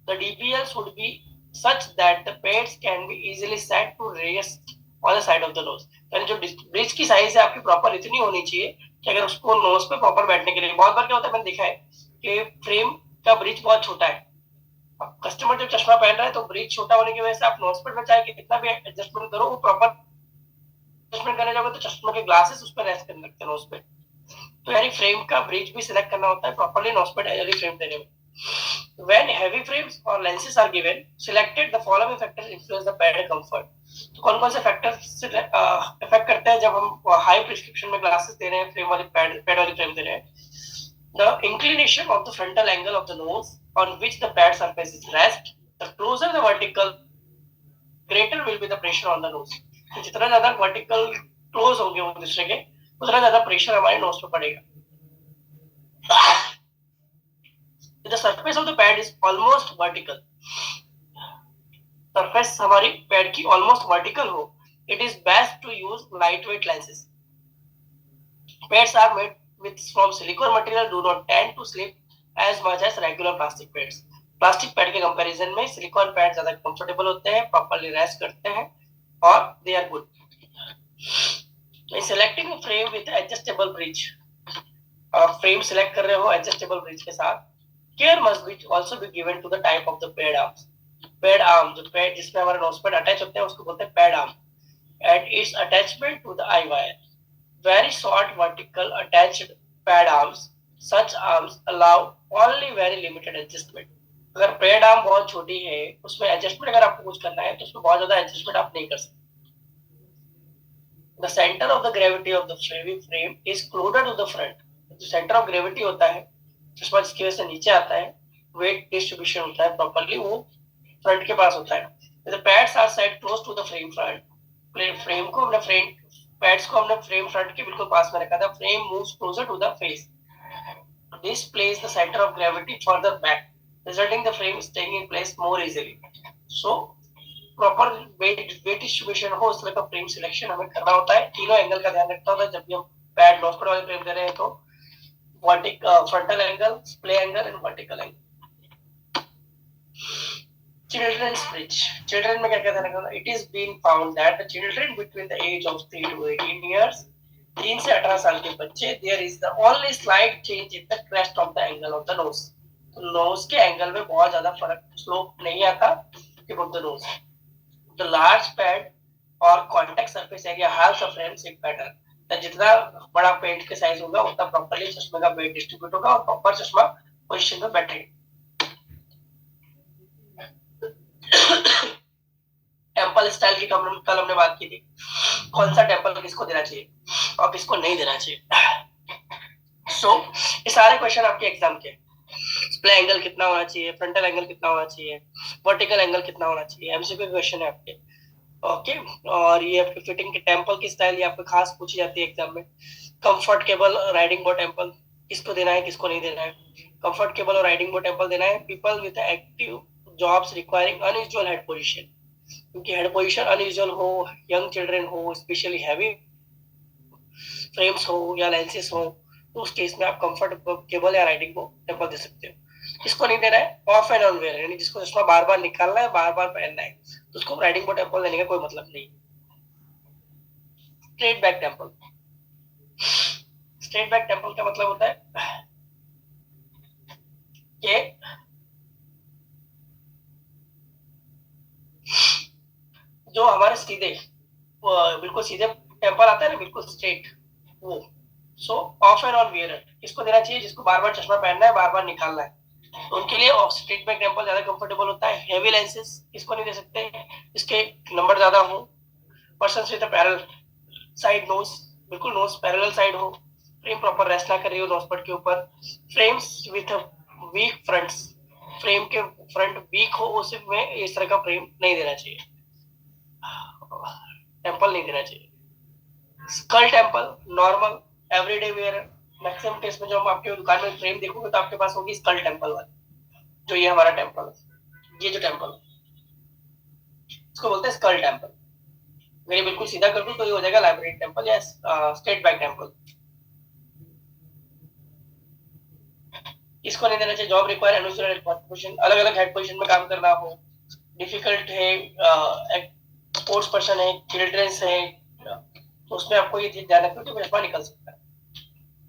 the DPL should be such that the pads can be easily set to rest on the side of the nose। यानी जो bridge की size है आपकी proper इतनी होनी चाहिए कि अगर उसको नोज पे प्रॉपर बैठने के लिए, बहुत बार क्या होता है मैंने देखा है कि फ्रेम का ब्रिज बहुत छोटा है, कस्टमर जब चश्मा पहन रहा है तो ब्रिज छोटा होने की वजह से आप नोज पे चाहे कितना भी एडजस्टमेंट करो, वो प्रॉपर एडजस्टमेंट करने जाओगे तो चश्मा के ग्लासेस उस पर रेस्ट करने लगते हैं नोज पे। तो यानी फ्रेम का ब्रिज भी सिलेक्ट करना होता है प्रॉपर्ली नोज पे यानी फ्रेम देने में। When heavy frames or lenses are given, selected the following factors influence the pad comfort। तो कौन कौन से फैक्टर्स इफेक्ट करते हैं जब हम हाई प्रिस्क्रिप्शन में ग्लासेस दे रहे हैं, फ्रेम वाली पैड वाली फ्रेम दे रहे हैं। The inclination of the frontal angle of the nose on which the pad surface is rest, the closer the vertical, greater will be the pressure on the nose। तो जितना ज्यादा vertical close होंगे वो दूसरे के, उतना ज्यादा प्रेशर हमारे नोज पे पड़ेगा। The surface of the pad is almost vertical, surface हमारी पैड की almost vertical हो, it is best to use lightweight lenses। Pads are made with from silicone material, do not tend to slip as much as regular plastic pads। Plastic pad के comparison में silicone pad ज्यादा comfortable होते हैं, properly rest करते हैं और they are good. In selecting a frame with adjustable bridge, frame select कर रहे हो एडजस्टेबल ब्रिज के साथ, care must be also be given to the type of the pad arms. Pad arm जो pad जिसमें हमारा नोज पैड अटैच होते हैं उसको बोलते हैं pad arm, and its attachment to the eye wire. Very short vertical attached pad arms, such arms allow only very limited adjustment. अगर pad arm बहुत छोटी है उसमें एडजस्टमेंट अगर आपको कुछ करना है तो उसमें बहुत ज्यादा एडजस्टमेंट आप नहीं कर सकते। The center of the gravity of the frame is closer to the front। जो सेंटर ऑफ ग्रेविटी होता है चश्मा जिसकी वजह से नीचे आता है, वेट डिस्ट्रीब्यूशन होता है प्रॉपर्ली, वो फ्रंट के पास होता है। The pads are set close to the frame front। Frame को हमने फ्रेम पैड्स को हमने फ्रेम फ्रंट के बिल्कुल पास में रखा था। Frame moves closer to the face। This places the center of gravity further back, resulting the frame staying in place more easily। So proper weight distribution हो उस तरह का फ्रेम सिलेक्शन हमें करना होता है। तीनों एंगल का ध्यान रखना होता है जब भी हम पैड नोज पैड वाले फ्रेम दे रहे हैं, तो frontal angle, splay angle and vertical angle। Children's bridge, children में क्या कहते हैं, it is been found that the children between the age of 3 to 18 years, 3 से 18 साल के बच्चे, there is the only slight change in the crest of the angle of the nose। तो knows के एंगल में बहुत ज्यादा फर्क स्लोप नहीं आता tip of the nose। The large pad or contact surface area helps the frame sit better। जितना बड़ा पेट के साइज होगा उतना प्रॉपर्ली चश्मे का वेट डिस्ट्रीब्यूट होगा और प्रॉपर चश्मा पोजीशन में बैठेगा। टेम्पल स्टाइल की कल हमने बात की थी, कौन सा टेम्पल किसको देना चाहिए और किसको नहीं देना चाहिए। सो ये सारे क्वेश्चन आपके एग्जाम के, स्प्ले एंगल कितना होना चाहिए, फ्रंटल एंगल कितना होना चाहिए, वर्टिकल एंगल कितना होना चाहिए, एमसीक्यू क्वेश्चन है आपके। ओके और ये आपके फिटिंग के टेम्पल की स्टाइल ये आपको खास पूछी जाती है एग्जाम में। कंफर्टेबल राइडिंग बोर्ड टेम्पल किसको देना है किसको नहीं देना है। कंफर्टेबल और राइडिंग बोर्ड टेम्पल देना है people with active jobs requiring unusual head position, क्योंकि हेड पोजीशन अनयूजुअल हो, यंग चिल्ड्रन हो, स्पेशली हैवी फ्रेम्स हो या लेंसेस हो, तो उस केस में आप कंफर्टेबल या राइडिंग बोर्ड टेम्पल दे सकते हो। किसको नहीं देना है, ऑफ एंड ऑन वेयर, यानी जिसको चश्मा बार बार निकालना है बार बार पहनना है तो उसको राइडिंग बोर्ड टेम्पल देने का कोई मतलब नहीं। Straight back temple, straight back temple का मतलब होता है कि जो हमारे सीधे बिल्कुल सीधे टेम्पल आता है ना बिल्कुल स्ट्रेट, वो। So off and on wear किसको देना चाहिए, जिसको बार बार चश्मा पहनना है बार बार निकालना है, तो उनके लिए स्ट्रेट बैक टेम्पल ज्यादा कंफर्टेबल होता है। हेवी लेंसेस किसको नहीं दे सकते, इसके नंबर ज्यादा हो, person with parallel side nose, बिल्कुल नोज पैरेलल साइड हो, फ्रेम प्रॉपर रेस्ट ना कर रही हो नोज पट के ऊपर, frames with weak fronts, frame के फ्रंट वीक हो उसमें इस तरह का फ्रेम नहीं देना चाहिए, टेम्पल नहीं देना चाहिए। Skull temple normal everyday wear, maximum case में जो हम आपके दुकान में फ्रेम देखोगे तो आपके पास होगी स्कल टेम्पल वाली, जो ये हमारा टेम्पल है, ये जो टेम्पल है इसको बोलते हैं स्कल टेम्पल। मेरे बिल्कुल सीधा कर दूं तो ये हो जाएगा लाइब्रेरी टेम्पल या स्टेट बैंक टेम्पल। इसको नहीं देना चाहिए जॉब रिक्वायर एनुअल पोजीशन, अलग अलग हेड पोजीशन में काम करना हो, डिफिकल्ट है, स्पोर्ट्स पर्सन है, चिल्ड्रंस है, तो उसमें आपको ये चीज ध्यान रखना तो चश्मा निकल सकता है।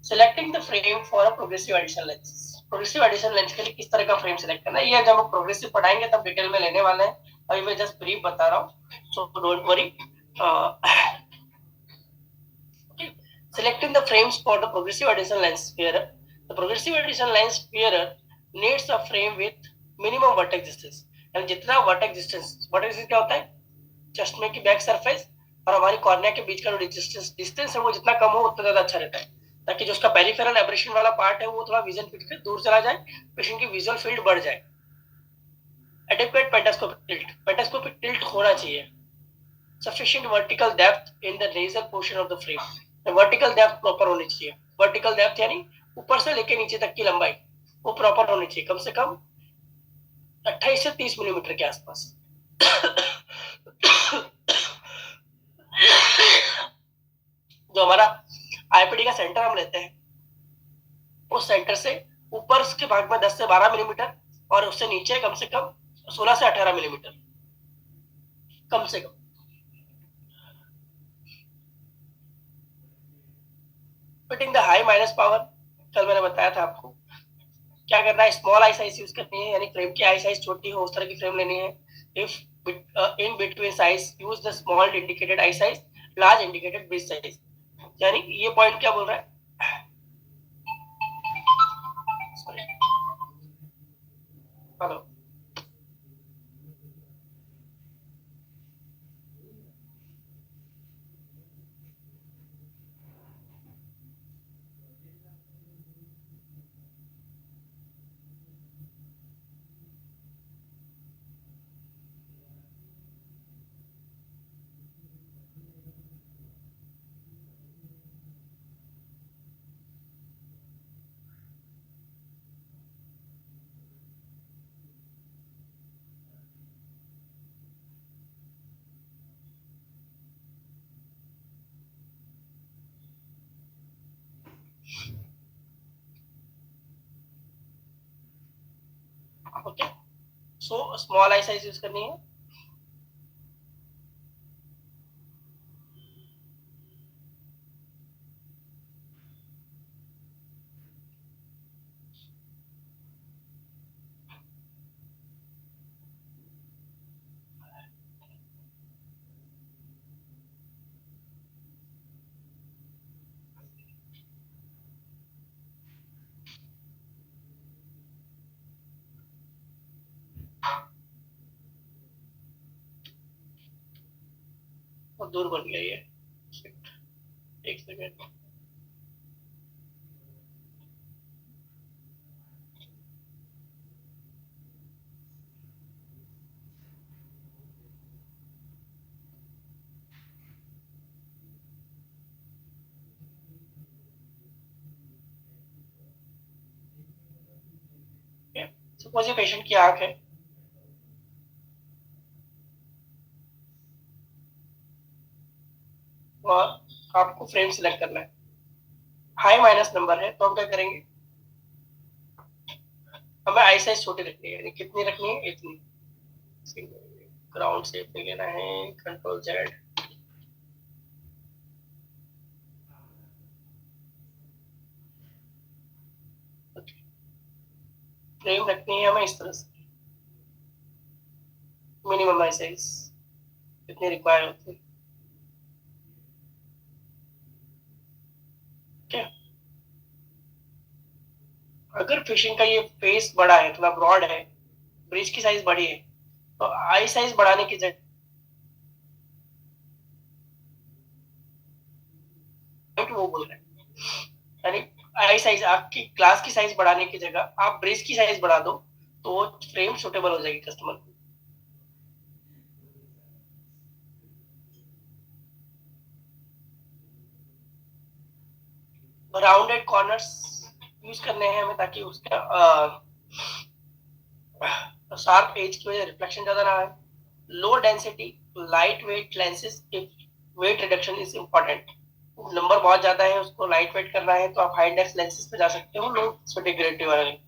Selecting the frame for a progressive addition lens. Progressive addition lens के लिए किस तरह का फ्रेम सिलेक्ट करना है, ये जब हम प्रोग्रेसिव पढ़ाएंगे तब डिटेल में लेने वाले हैं, अभी मैं जस्ट ब्रीफ बता रहा हूँ, so don't worry. Selecting the frames for the progressive addition lens bearer. The progressive addition lens bearer needs a frame with minimum vertex distance. यानी जितना vertex distance क्या होता है, चश्मे की बैक सरफेस और हमारी कॉर्निया के बीच का जो डिस्टेंस है वो जितना कम हो उतना ज्यादा अच्छा रहता है, ताकि जो उसका पेरिफेरल एब्रेशन वाला पार्ट है वो थोड़ा विजन फील्ड से दूर चला जाए, पेशेंट की विजुअल फील्ड बढ़ जाए। एडेक्वेट पेंटास्कोपिक टिल्ट होना चाहिए। Sufficient vertical depth in the nasal portion of the frame. Vertical depth proper होनी चाहिए। वर्टिकल डेप्थ यानी ऊपर से लेके नीचे तक की लंबाई वो प्रॉपर होनी चाहिए, कम से कम 28 से 30 मिलीमीटर के आसपास। जो हमारा आईपीडी का सेंटर हम लेते हैं, उस सेंटर से ऊपर के भाग में 10 से 12 मिलीमीटर और उससे नीचे कम से कम 16 से 18 मिलीमीटर कम से कम। Fitting the high minus power, कल मैंने बताया था आपको क्या करना है, स्मॉल आई साइज यूज करनी है, यानी फ्रेम की आई साइज छोटी हो उस तरह की फ्रेम लेनी है। If in between size use the small indicated I size, large indicated bridge size. यानी ये पॉइंट क्या बोल रहा है, hello, okay, so small I size use करनी है। और दूर बन गया ये, एक सेकेंड। सपोज ये पेशेंट की आंख है, और आपको फ्रेम सिलेक्ट करना है, हाई माइनस नंबर है, तो हम क्या करेंगे, हमें आई साइज छोटी रखनी है, यानी कितनी रखनी है, इतनी। ग्राउंड से पे लेना है, कंट्रोल जेड, फ्रेम रखनी है हमें इस तरह से, मिनिमम आई साइज कितनी रिक्वायर होती है। क्या अगर फिशिंग का ये फेस बड़ा है, थोड़ा ब्रॉड है, ब्रिज की साइज बड़ी है, तो आई साइज बढ़ाने की जगह, वो बोल रहे हैं, यानी आई साइज आपकी क्लास की साइज बढ़ाने की जगह आप ब्रिज की साइज बढ़ा दो तो फ्रेम सुटेबल हो जाएगी कस्टमर को। राउंडेड कॉर्नर्स यूज करने हैं हमें, ताकि उसका शार्प एज की वजह रिफ्लेक्शन ज्यादा ना आए। Low density light weight lenses, weight reduction is important. Number बहुत ज्यादा है, उसको लाइट वेट करना है तो आप हाई इंडेक्स लेंसेज पे जा सकते हो, लो स्फटिक वाले।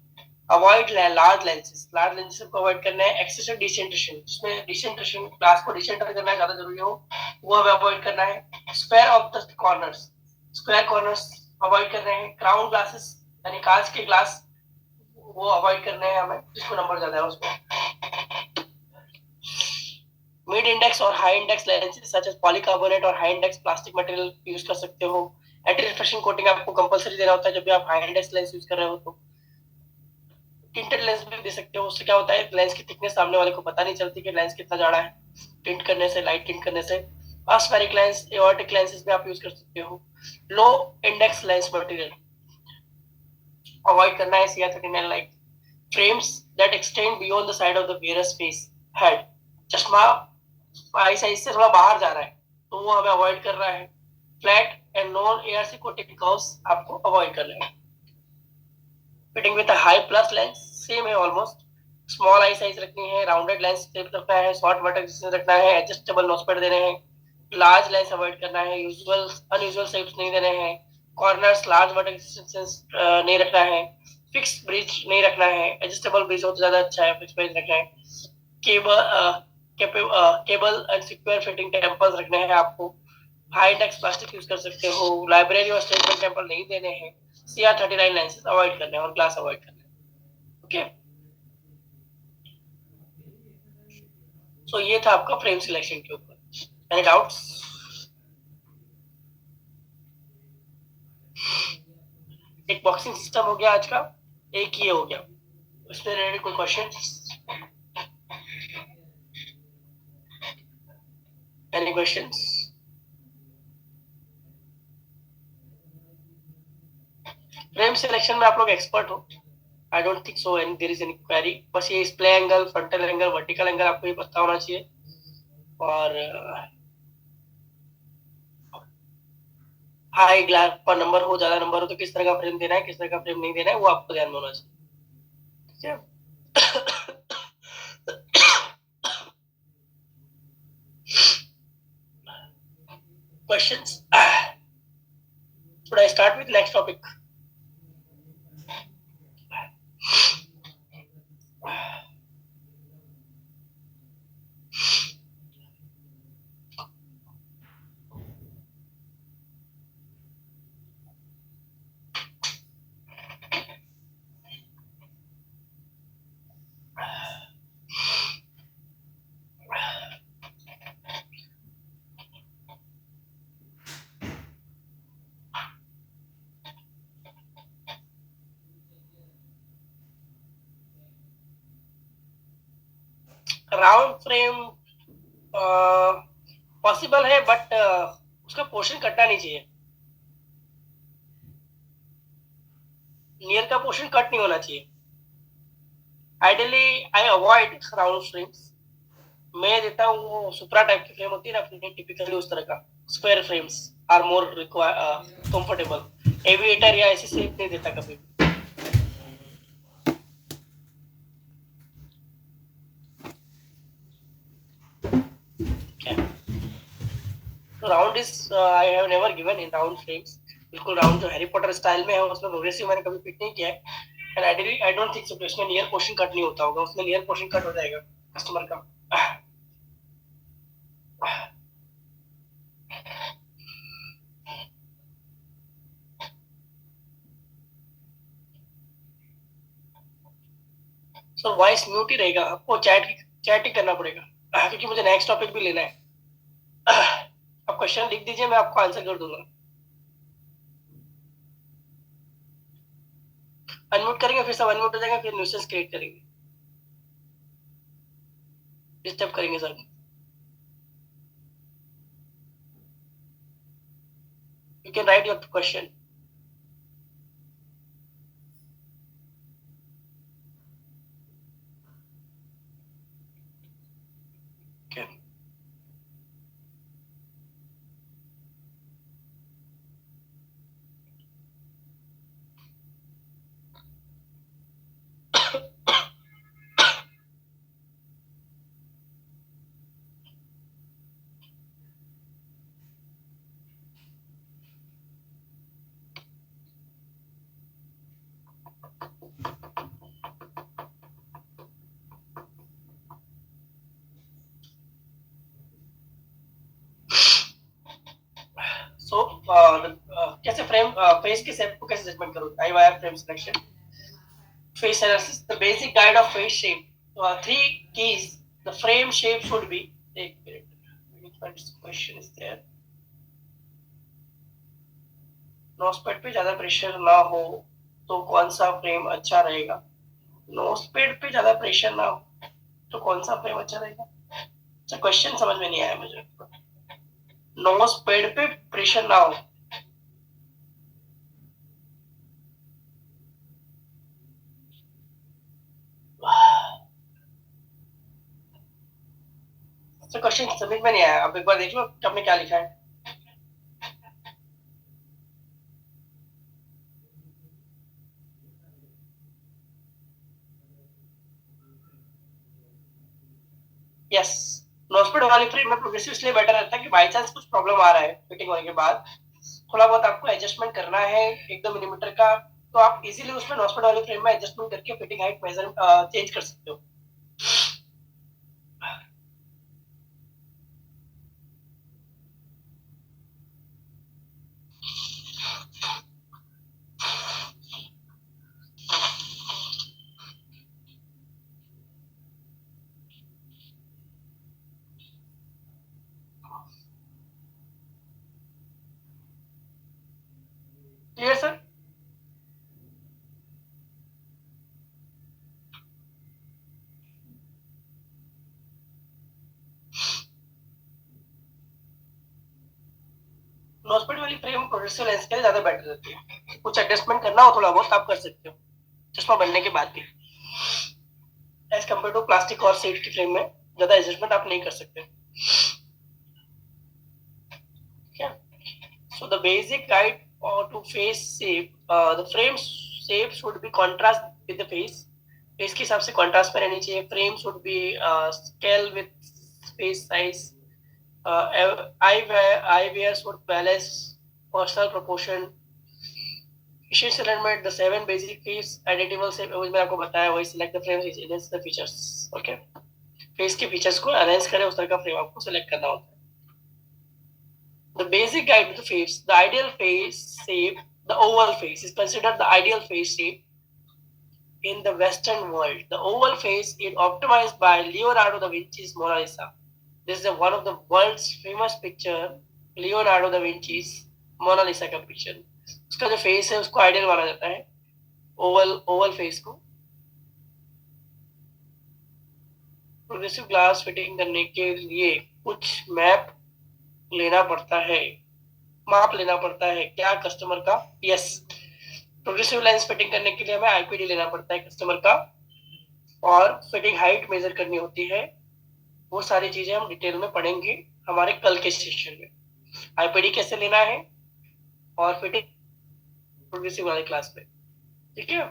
Avoid large lenses, large lenses को अवॉइड करना है। एक्सेसिव डिसेंट्रेशन, जिसमें डिसेंट्रेशन ग्लास को डिसेंटर करना है ज्यादा जरूरी हो, वो हमें अवॉइड करना है। Square of the corners, square corners avoid कर रहे हैं। क्राउन ग्लासेस यानी कांच के ग्लास, वो अवॉइड करने हैं हमें, जिसको नंबर ज्यादा है उसको। मिड इंडेक्स और high index lenses such as polycarbonate और high index plastic material use कर सकते हो। एंटी रिफ्लेक्शन कोटिंग आपको कंपलसरी देना होता है जब भी आप हाई इंडेक्स लेंस यूज कर रहे हो तो। टिंटेड लेंस भी दे सकते हो, उससे क्या होता है लेंस की थिकनेस सामने वाले को पता नहीं चलती कि लेंस कितना जाड़ा है, टिंट करने से, लाइट टिंट करने से। aspheric लेंस, एओर्टिक लेंसेज भी आप यूज कर सकते हो। लो इंडेक्स लेंस मटेरियल अवॉइड करना है। CR39 light frames that extend beyond the side of the wearer's face head, चश्मा आई साइज से थोड़ा बाहर जा रहा है तो वो हमें अवॉइड कर रहा है। Flat and non ARC coated curves आपको अवॉइड करना है। Fitting with high plus lens same है ऑलमोस्ट। स्मॉल आई साइज रखनी है, राउंडेड लेंस रखना है, शॉर्ट वर्टेक्स रखना है, एडजस्टेबल नोजपेड देने हैं। लार्ज लेंस अवॉइड करना है, यूजुअल अनयूजुअल शेप्स नहीं देने हैं। कॉर्नर्स लार्ज वर्टेक्स नहीं रखना है। फिक्स ब्रिज नहीं रखना है, एडजस्टेबल ब्रिज हो तो ज्यादा अच्छा है, फिक्स ब्रिज रखना है। Cable cable and secure fitting temples रखने हैं आपको। हाई इंडेक्स प्लास्टिक यूज कर सकते हो। लाइब्रेरी और स्टेटमेंट टेम्पल नहीं देने हैं। CR39 लेंसेज अवॉइड करने हैं और ग्लास अवॉइड करने हैं। ओके, सो ये था आपका फ्रेम सिलेक्शन के ऊपर। Any doubts? एक बॉक्सिंग सिस्टम हो गया आज का, एक ये हो गया। उसमें रिलेटेड कोई question? Any questions? Frame selection में आप लोग एक्सपर्ट हो, I don't think so and there is any query. बस ये display angle, frontal angle, vertical angle आपको ये पता होना चाहिए। और हाई ग्लास पर नंबर हो, ज्यादा नंबर हो तो किस तरह का फ्रेम देना है, किस तरह का फ्रेम नहीं देना है, वो आपको ध्यान में होना चाहिए। ठीक है? questions? Should I start with next topic? Round frame possible है बट उसका पोर्शन कटना नहीं चाहिए। नियर का पोर्शन कट नहीं होना चाहिए। Ideally I avoid round frames. मैं देता हूँ वो सुपरा टाइप की फ्रेम होती है ना अपनी, टिपिकली उस तरह का square frames are more comfortable. Aviator या ऐसी शेप नहीं देता कभी। Round is I have never given in round frames. बिल्कुल राउंड जो हैरी पॉटर स्टाइल में है उसमें प्रोग्रेसिव मैंने कभी फिट नहीं किया है। And ideally I don't think सो उसमें नियर पोर्शन कट नहीं होता होगा, उसमें नियर पोर्शन कट हो जाएगा कस्टमर का। सो वॉइस म्यूट ही रहेगा, आपको चैट ही करना पड़ेगा क्योंकि मुझे नेक्स्ट टॉपिक भी लेना है। आप क्वेश्चन लिख दीजिए, मैं आपको आंसर कर दूंगा। अनम्यूट करेंगे फिर सब अनम्यूट हो जाएगा, फिर न्यूसेंस क्रिएट करेंगे, डिस्टर्ब करेंगे सब। You can write your question. कैसे फ्रेम फेस के शेप को कैसे जजमेंट करूँ, eye wire frame selection, face analysis, the basic guide of face shape. Three keys. The frame shape should be. एक minute, question is there. नोजपैड पे ज्यादा pressure ना हो तो कौन सा फ्रेम अच्छा रहेगा? नोजपैड पे ज्यादा प्रेशर ना हो तो कौन सा फ्रेम अच्छा रहेगा? अच्छा, क्वेश्चन समझ में नहीं आया मुझे। नोजपैड पे प्रेशर ना हो, तो क्वेश्चन समझ में नहीं आया। अब एक बार देख लो आपने क्या लिखा है। यस, नोजपेड वाली फ्रेम में प्रोग्रेसिव इसलिए बेटर रहता है कि बाई चांस कुछ प्रॉब्लम आ रहा है फिटिंग होने के बाद, थोड़ा बहुत आपको एडजस्टमेंट करना है 1-2 मिलीमीटर का, तो आप इजीली उसमें नोजपेड वाली फ्रेम में एडजस्टमेंट करके फिटिंग हाइट मेजर चेंज कर सकते हो। Clear sir? नोजपेड वाली फ्रेम प्रोग्रेसिव लेंस के लिए ज्यादा बेटर रहती है। कुछ एडजस्टमेंट करना हो थोड़ा बहुत आप कर सकते हो चश्मा बनने के बाद भी, एज कम्पेयर टू प्लास्टिक और सीट की फ्रेम में ज्यादा एडजस्टमेंट आप नहीं कर सकते। So the basic guide to face shape, the frame shape should be contrast with the face. Face के हिसाब से contrast में रहनी चाहिए. Frame should be scale with face size. Eyewear should balance personal proportion. Essential alignment, the 7 basic face identical shape मैंने आपको बताया वही select the frame against the features. Okay. Face के features को arrange करें उस तरह का frame आपको select करना होता है. The basic guide to the face, the ideal face shape, the oval face is considered the ideal face shape in the Western world. The oval face is optimized by Leonardo da Vinci's Mona Lisa. This is one of the world's famous picture, Leonardo da Vinci's Mona Lisa का picture. उसका जो face है उसको ideal माना जाता है, oval face को। Progressive glass fitting करने के लिए कुछ मैप लेना पड़ता है, माप लेना पड़ता है क्या कस्टमर का? यस, प्रोग्रेसिव लेंस फिटिंग करने के लिए हमें आईपीडी लेना पड़ता है कस्टमर का, और फिटिंग हाइट मेजर करनी होती है। वो सारी चीजें हम डिटेल में पढ़ेंगे हमारे कल के सेशन में, आईपीडी कैसे लेना है और फिटिंग प्रोग्रेसिव वाली क्लास में। ठीक है,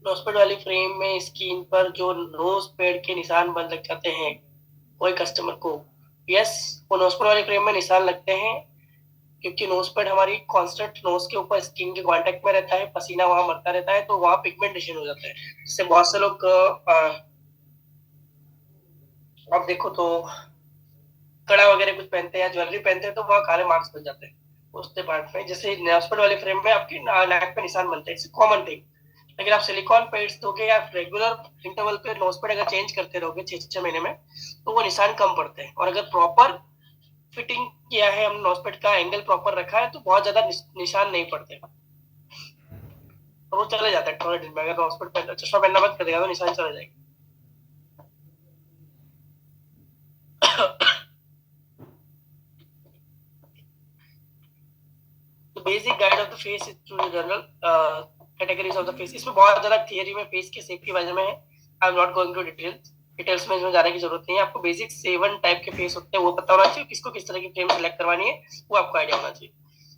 नोजपेड वाली फ्रेम में स्क्रीन पर जो नोज पैड के निशान बन लग जाते हैं कोई कस्टमर को, यस, वो नोजपेड वाली फ्रेम में निशान लगते हैं क्योंकि नोजपेड हमारी कांस्टेंट नोज के ऊपर स्किन के कांटेक्ट में रहता है, पसीना वहां मरता रहता है, तो वहां पिगमेंटेशन हो जाता है, जिससे बहुत से लोग आप देखो तो कड़ा वगैरह कुछ पहनते हैं या ज्वेलरी पहनते हैं तो वहां काले मार्क्स बन जाते हैं उस पार्ट में। जैसे नोजपेड वाली फ्रेम में आपकी नेक पे निशान बनते हैं, कॉमन थिंग। लेकिन आप सिलिकॉन पैड्स दोगे या रेगुलर इंटरवल पे नोजपेड अगर चेंज करते रहोगे 6-6 महीने में तो वो निशान कम पड़ते हैं, और अगर प्रॉपर फिटिंग किया है हम नोजपेड का एंगल प्रॉपर रखा है तो बहुत ज्यादा निशान नहीं पड़ते, और वो चले जाता है थोड़े दिन में। अगर नोजपेड पहनना चश्मा पहनना बंद कर देगा तो निशान चला जाएगा। तो basic guide of the face is two general categories of the face. इसमें बहुत ज्यादा थियरी में फेस के शेप के बारे में है, I am not going to details में इसमें जाने की जरूरत नहीं है। आपको बेसिक 7 टाइप के फेस होते हैं वो पता होना चाहिए, किसको किस तरह की फ्रेम सेलेक्ट करवानी है वो आपको आइडिया होना चाहिए।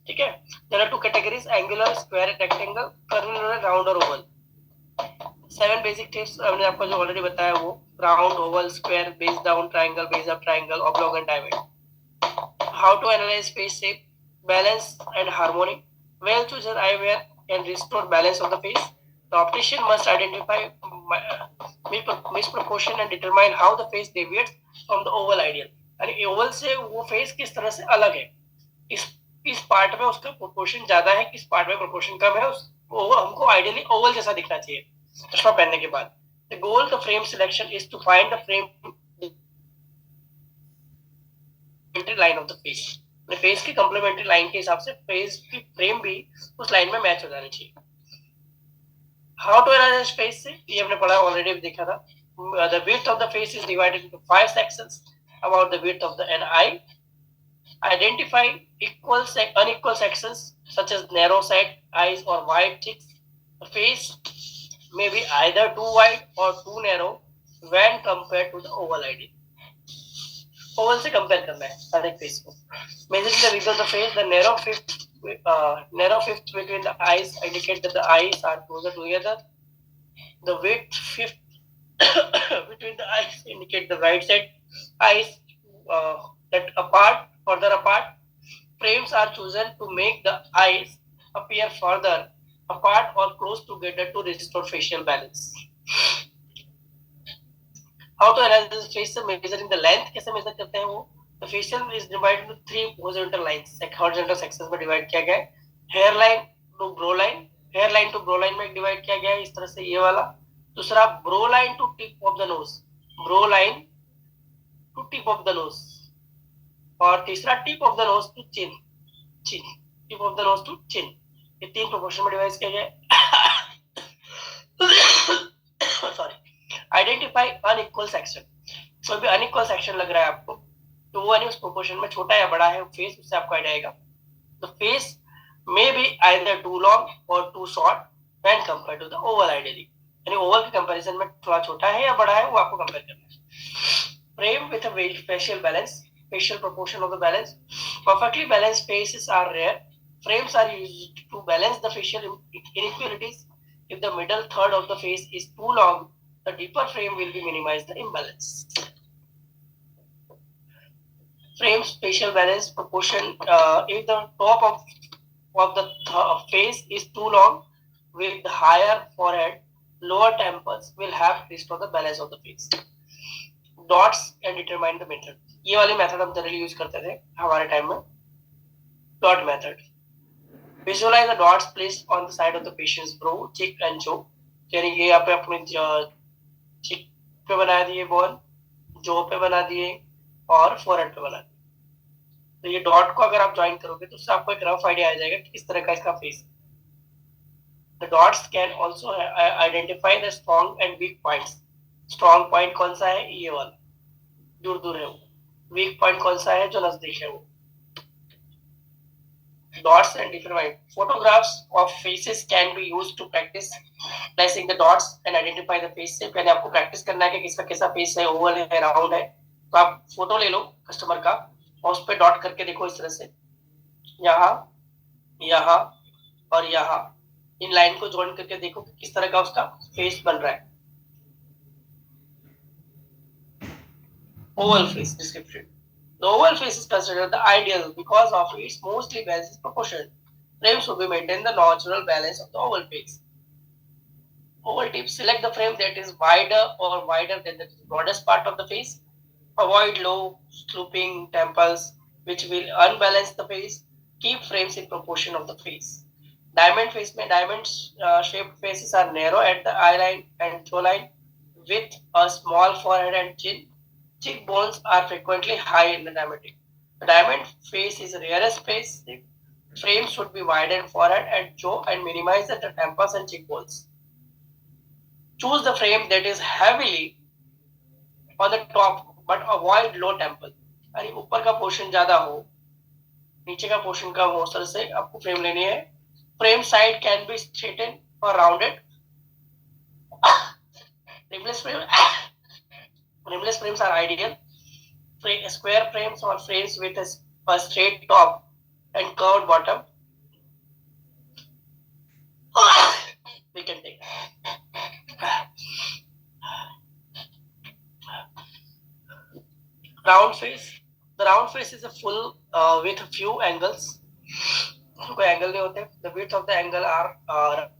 ठीक है, there are 2 categories, angular, square, rectangle, curvilinear, round और ओवल। 7 बेसिक टिप्स हमने आपको जो ऑलरेडी बताया वो round, oval, square, base down, triangle, base up, triangle, oblong and diamond. How to analyze face shape, balance and harmony. Well chosen eyewear can restore balance of the face. The optician must identify misproportion and determine how the face deviates from the oval ideal. यानी Oval से वो face किस तरह से अलग है, इस part में उसका प्रोपोर्शन ज्यादा है, किस पार्ट में प्रोपोर्शन कम है, वो हमको आइडियली ओवल जैसा दिखना चाहिए चश्मा पहनने के बाद। The goal the frame selection is to find the frame line of the face, face की कंप्लीमेंट्री लाइन के हिसाब से फेस की फ्रेम भी उस लाइन में मैच हो जानी चाहिए। हाउ टू एनालाइज फेस से ये हमने पढ़ा ऑलरेडी, देखा था। The width of the face is divided into 5 sections about the width of the an eye. Identify unequal sections such as narrow set eyes or wide cheeks. The face may be either too wide or too narrow when compared to the oval ideal. Oval से compare करना है हर एक face को। Measuring the width of the face, the narrow fifth between the eyes indicate that the eyes are closer together. The width fifth between the eyes indicate the right side eyes that apart, further apart. Frames are chosen to make the eyes appear further apart or close together to restore facial balance. How to analyze the face? Measuring the length कैसे measure करते हैं वो? The facial is divided into 3 horizontal lines, horizontal sections में divide किया गया है। Hairline to brow line, hairline to brow line में divide किया गया है इस तरह से ये वाला। दूसरा brow line to tip of the nose, brow line to tip of the nose, और तीसरा tip of the nose to chin, tip of the nose to chin। ये 3 प्रोपोर्शन में डिवाइड किया गया है। सॉरी। आइडेंटिफाई अनइक्वल सेक्शन, कोई भी unequal section लग रहा है आपको तो वो उस प्रोपोर्शन में छोटा या बड़ा है फेस, उससे आपको आइडिया आएगा। The face may be either too long और too short when compare to the oval ideally, यानी ओवल के कंपैरिजन में थोड़ा छोटा है या बड़ा है वो आपको कंपेयर करना है। Frame with a facial balance, facial proportion of the balance. Perfectly balanced faces are rare. Frames are used to balance the facial inequalities. If the middle third of the face is too long, the deeper frame will be minimize the imbalance. Frames facial balance proportion. If the top of the face is too long, with higher forehead, lower temples will have restore the balance of the face. Dots and determine the method. ये वाली method हम generally use करते थे हमारे time में, dot method. Visualise the dots placed on the side of the patient's brow, cheek and jaw, यानी ये यहाँ पे अपने चिक पे बना दिए बॉल, जो पे बना दिए और फोरहेड पे बना दिए। तो ये डॉट को अगर आप ज्वाइन करोगे तो उससे आपको एक रफ आइडिया आ जाएगा कि किस तरह का इसका face. The dots can also identify the strong and weak points. Strong point कौन सा है, ये वाला दूर दूर है वो, वीक पॉइंट कौन सा है जो नजदीक है वो। Dots and different photographs of faces can be used to practice placing the dots and identify the face से पहले आपको प्रैक्टिस करना है कि किसका कैसा फेस है, ओवल है, राउंड है। तो आप फोटो ले लो कस्टमर का और उस पर डॉट करके देखो इस तरह से, यहाँ यहाँ और यहाँ, इन लाइन को ज्वाइन करके देखो कि किस तरह का उसका फेस बन रहा है। Oval face description. The oval face is considered the ideal because of its mostly balanced proportion. Frames should be maintain the natural balance of the oval face. Oval tips, select the frame that is wider or wider than the broadest part of the face. Avoid low sloping temples which will unbalance the face. Keep frames in proportion of the face. Diamond face में diamond shaped faces are narrow at the eye line and jawline with a small forehead and chin. Cheekbones are frequently high in the diametric. The diamond face is the rarest face. Frames should be wide and forehead and jaw and minimize the temples and cheekbones. Choose the frame that is heavily on the top but avoid low temple. यानी ऊपर का portion ज्यादा हो, नीचे का portion कम हो, उस तरह से आपको फ्रेम लेनी है। फ्रेम साइड कैन बी स्ट्रेटेन और rounded. Rimless frames are ideal. Square frames or frames with a straight top and curved bottom. We can take round face. The round face is a full with a few angles. कोई angle नहीं होते. The width of the angle are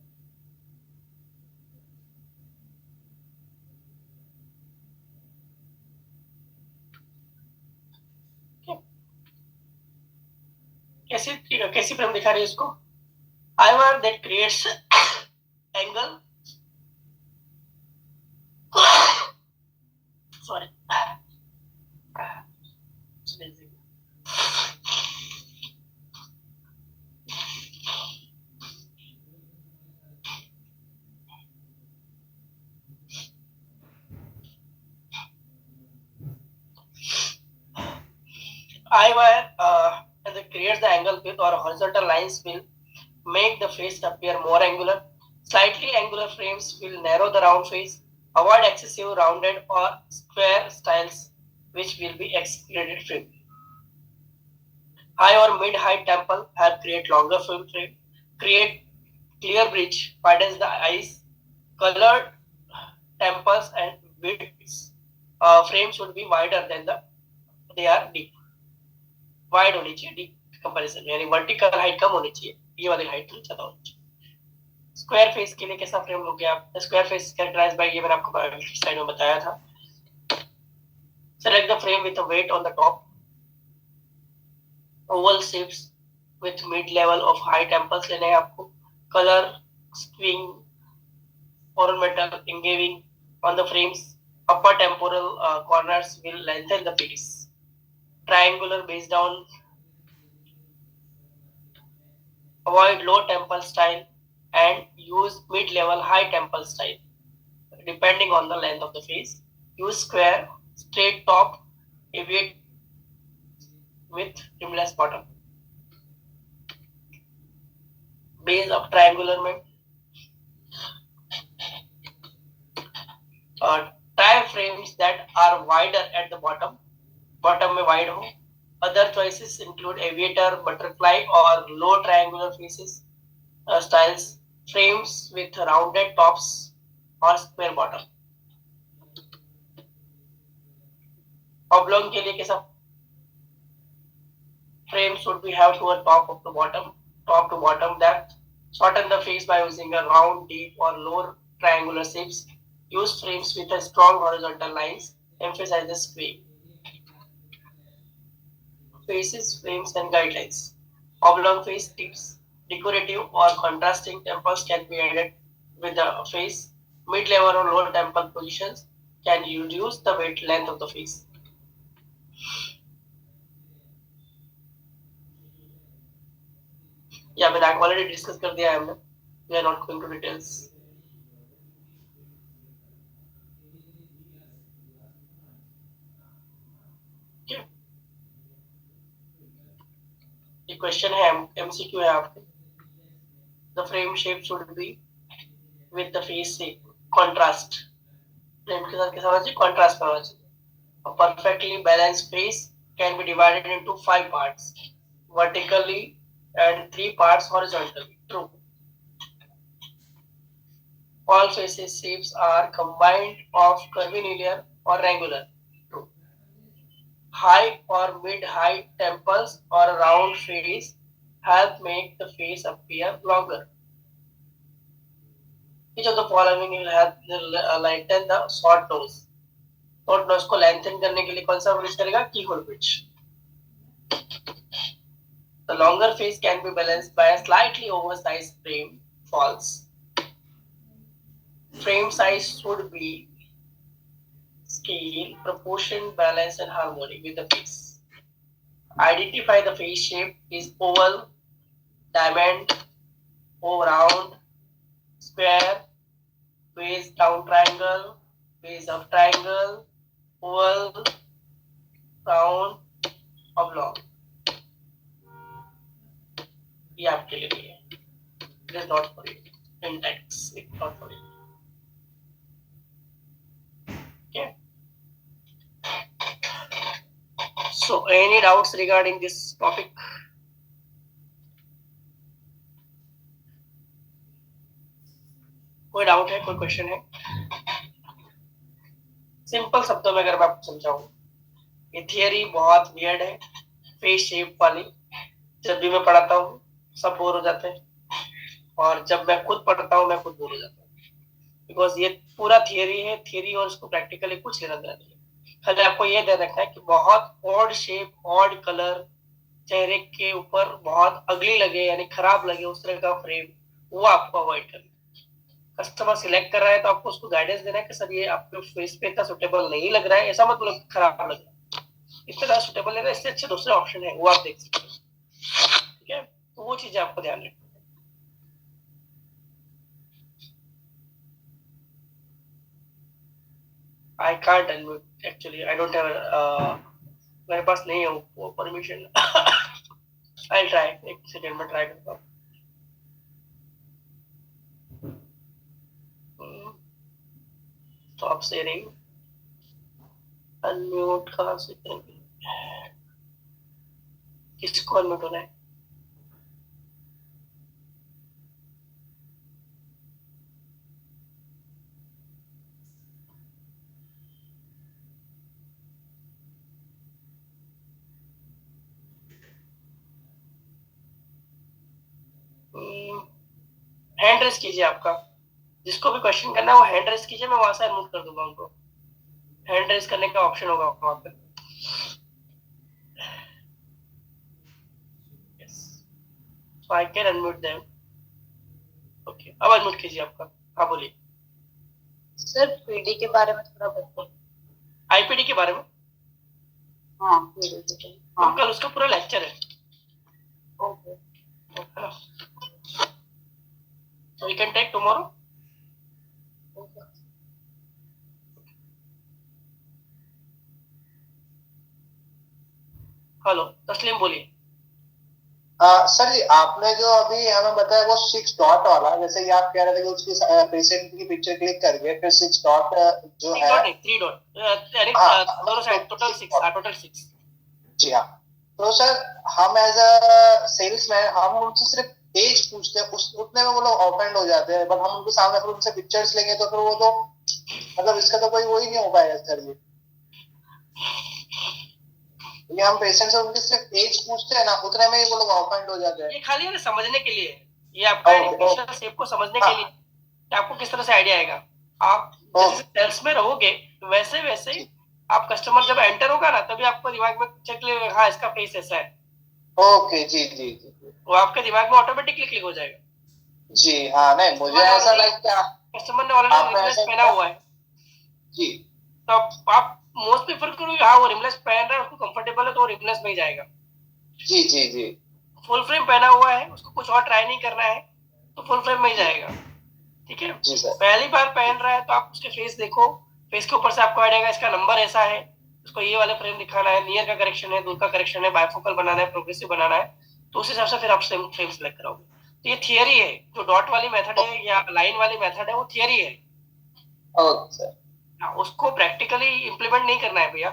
कैसी frame दिखा रही है इसको? Eyewire that creates angle, sorry, I-wire that creates the angle with or horizontal lines will make the face appear more angular. Slightly angular frames will narrow the round face. Avoid excessive rounded or square styles, which will be excluded frame. High or mid-height temple help create longer film frame. Create clear bridge, widens the eyes. Colored temples and widths frame should be wider than they are deep. Wide होनी चाहिए deep comparison, यानी vertical height कम होनी चाहिए, ये वाली height थोड़ी ज्यादा होनी चाहिए। स्क्वायर फेस के लिए कैसा फ्रेम लोगे आप? स्क्वायर फेस कैरेक्टराइज्ड बाय, ये मैंने आपको स्लाइड में बताया था। Select the frame with a weight on the top, oval shapes with mid level of high temples लेने हैं आपको। कलर स्क्विंग ornamental engraving on the frames. Upper temporal corners will lengthen the face. Triangular base down. Avoid low temple style and use mid-level high temple style depending on the length of the face. Use square, straight top, aviate with rimless bottom. Base of triangular में try frames that are wider at the bottom में wide हो. Other choices include aviator, butterfly or low triangular faces styles. Frames with rounded tops or square bottom. Oblong के लिए कैसा frame should be have to a top to bottom depth. Shorten the face by using a round, deep or low triangular shapes. Use frames with a strong horizontal lines. Emphasize the square. Faces, frames and guidelines. Oblong face tips. Decorative or contrasting temples can be added with the face. Mid-level or low temple positions can reduce the weight length of the face. Yeah, मैंने already discuss कर दिया है हमने. We are not going to details. ये question है, MCQ है आपके. The frame shape should be with the face shape. Contrast. Frame के साथ कैसा होना चाहिए? Contrast होना चाहिए. A perfectly balanced face can be divided into 5 parts vertically and 3 parts horizontally. True. All faces shapes are combined of curvilinear or angular. True. High or mid-height temples or round face help make the face appear longer. Each of the following will help lighten the short nose. Short nose को lengthen करने के लिए कौन सा use करेगा? Keyhole bridge. The longer face can be balanced by a slightly oversized frame. False. Frame size should be scale, proportion, balance and harmony with the face. Identify the face shape is oval, diamond, round, square, base down triangle, base of triangle, oval, round, oblong. ये आपके लिए है. It is not for you. In text, it's not for you. Okay. So, any doubts regarding this topic? कोई doubt है? कोई question है? Simple शब्दों में अगर मैं आपको समझाऊं, ये थियरी बहुत वियर्ड है. फेस शेप वाली जब भी मैं पढ़ाता हूँ सब बोर हो जाते हैं, और जब मैं खुद पढ़ता हूँ मैं खुद बोर हो जाता हूँ, बिकॉज ये पूरा थियरी है. थियरी और उसको प्रैक्टिकली कुछ लेना देना नहीं है. खाली आपको ये ध्यान रखना है कि बहुत ऑड शेप, ऑड कलर चेहरे के ऊपर बहुत अगली लगे यानी खराब लगे उस तरह का फ्रेम, वो आपको अवॉइड करना। कस्टमर सिलेक्ट कर रहा है तो आपको उसको गाइडेंस देना है कि सर ये आपके फेस पे इतना सुटेबल नहीं लग रहा है, ऐसा मत बोलो खराब लग रहा है, इतना ज्यादा सुटेबल लग रहा है, इससे अच्छे दूसरे ऑप्शन है वो आप देख सकते हो। ठीक है, तो वो चीजें आपको ध्यान रखना। I can't unmute actually, I don't have, मेरे पास नहीं है वो परमिशन। आई ट्राई, एक सेकंड में ट्राई करता हूँ। स्टॉप शेयरिंग, अनम्यूट कहाँ से करेंगे, किसको अनम्यूट होना है? हैंड रेस कीजिए आपका, जिसको भी क्वेश्चन करना है वो हैंड रेस कीजिए, मैं वहां से अनम्यूट कर दूंगा उनको। हैंड रेस करने का ऑप्शन होगा वहां पे। So I can unmute them. Okay, अब अनम्यूट कीजिए आपका। हाँ बोलिए सर। पीडी के बारे में थोड़ा बताइए। आईपीडी के बारे में? हाँ पीडी के। हाँ कल उसका पूरा लेक्चर है। ओके। है ना, so we can take tomorrow. Hello तस्लीम बोलिए। सर जी आपने जो अभी हमें बताया वो 6 डॉट वाला, जैसे कि आप कह रहे थे कि उसकी पेशेंट की पिक्चर क्लिक करके फिर 6 डॉट जो है, 3 डॉट यानी दोनों साइड टोटल 6। जी हाँ। तो सर हम एज अ सेल्समैन हम उनसे सिर्फ एज पूछते हैं, उस उतने में वो लोग ऑफेंड हो जाते हैं, बट हम उनके सामने फिर उनसे पिक्चर्स लेंगे तो फिर वो तो मतलब इसका तो कोई वो ही नहीं हो पाएगा सर जी। ये हम पेशेंट से उनकी सिर्फ एज पूछते हैं ना, उतने में ही वो लोग ऑफेंड हो जाते हैं। ये खाली है ना समझने के लिए, ये आपका एडिक्शन शेप को समझने के लिए कि आपको किस तरह से आइडिया आएगा। आप जैसे सेल्स में रहोगे वैसे वैसे आप कस्टमर जब एंटर होगा ना तभी आपको दिमाग में चेक ले, हाँ इसका फेस ऐसा है। ओके जी जी जी, वो आपके दिमाग में ऑटोमेटिकली क्लिक हो जाएगा। जी हाँ। नहीं मुझे ऐसा लाइक क्या कस्टमर ने ऑलरेडी रिमलेस पहना हुआ है जी, तो आप मोस्ट प्रेफर करोगे हाँ वो रिमलेस पहन रहा है उसको कंफर्टेबल है तो वो रिमलेस में ही जाएगा। जी जी जी। फुल फ्रेम पहना हुआ है उसको कुछ और ट्राई नहीं करना है तो फुल फ्रेम में ही जाएगा। ठीक है, जी सर। पहली बार पहन रहा है तो आप उसके फेस देखो, फेस के ऊपर से आपको आइडिया इसका नंबर ऐसा है, उसको ये वाले फ्रेम दिखाना है, नियर का करेक्शन है, दूर का करेक्शन है, बायफोकल बनाना है, प्रोग्रेसिव बनाना है, तो उस हिसाब से फिर आप फ्रेम सेलेक्ट कराओगे। तो ये थियरी है, जो डॉट वाली मेथड है या लाइन वाली मेथड है वो थियरी है। Okay sir. उसको प्रैक्टिकली इंप्लीमेंट नहीं करना है भैया।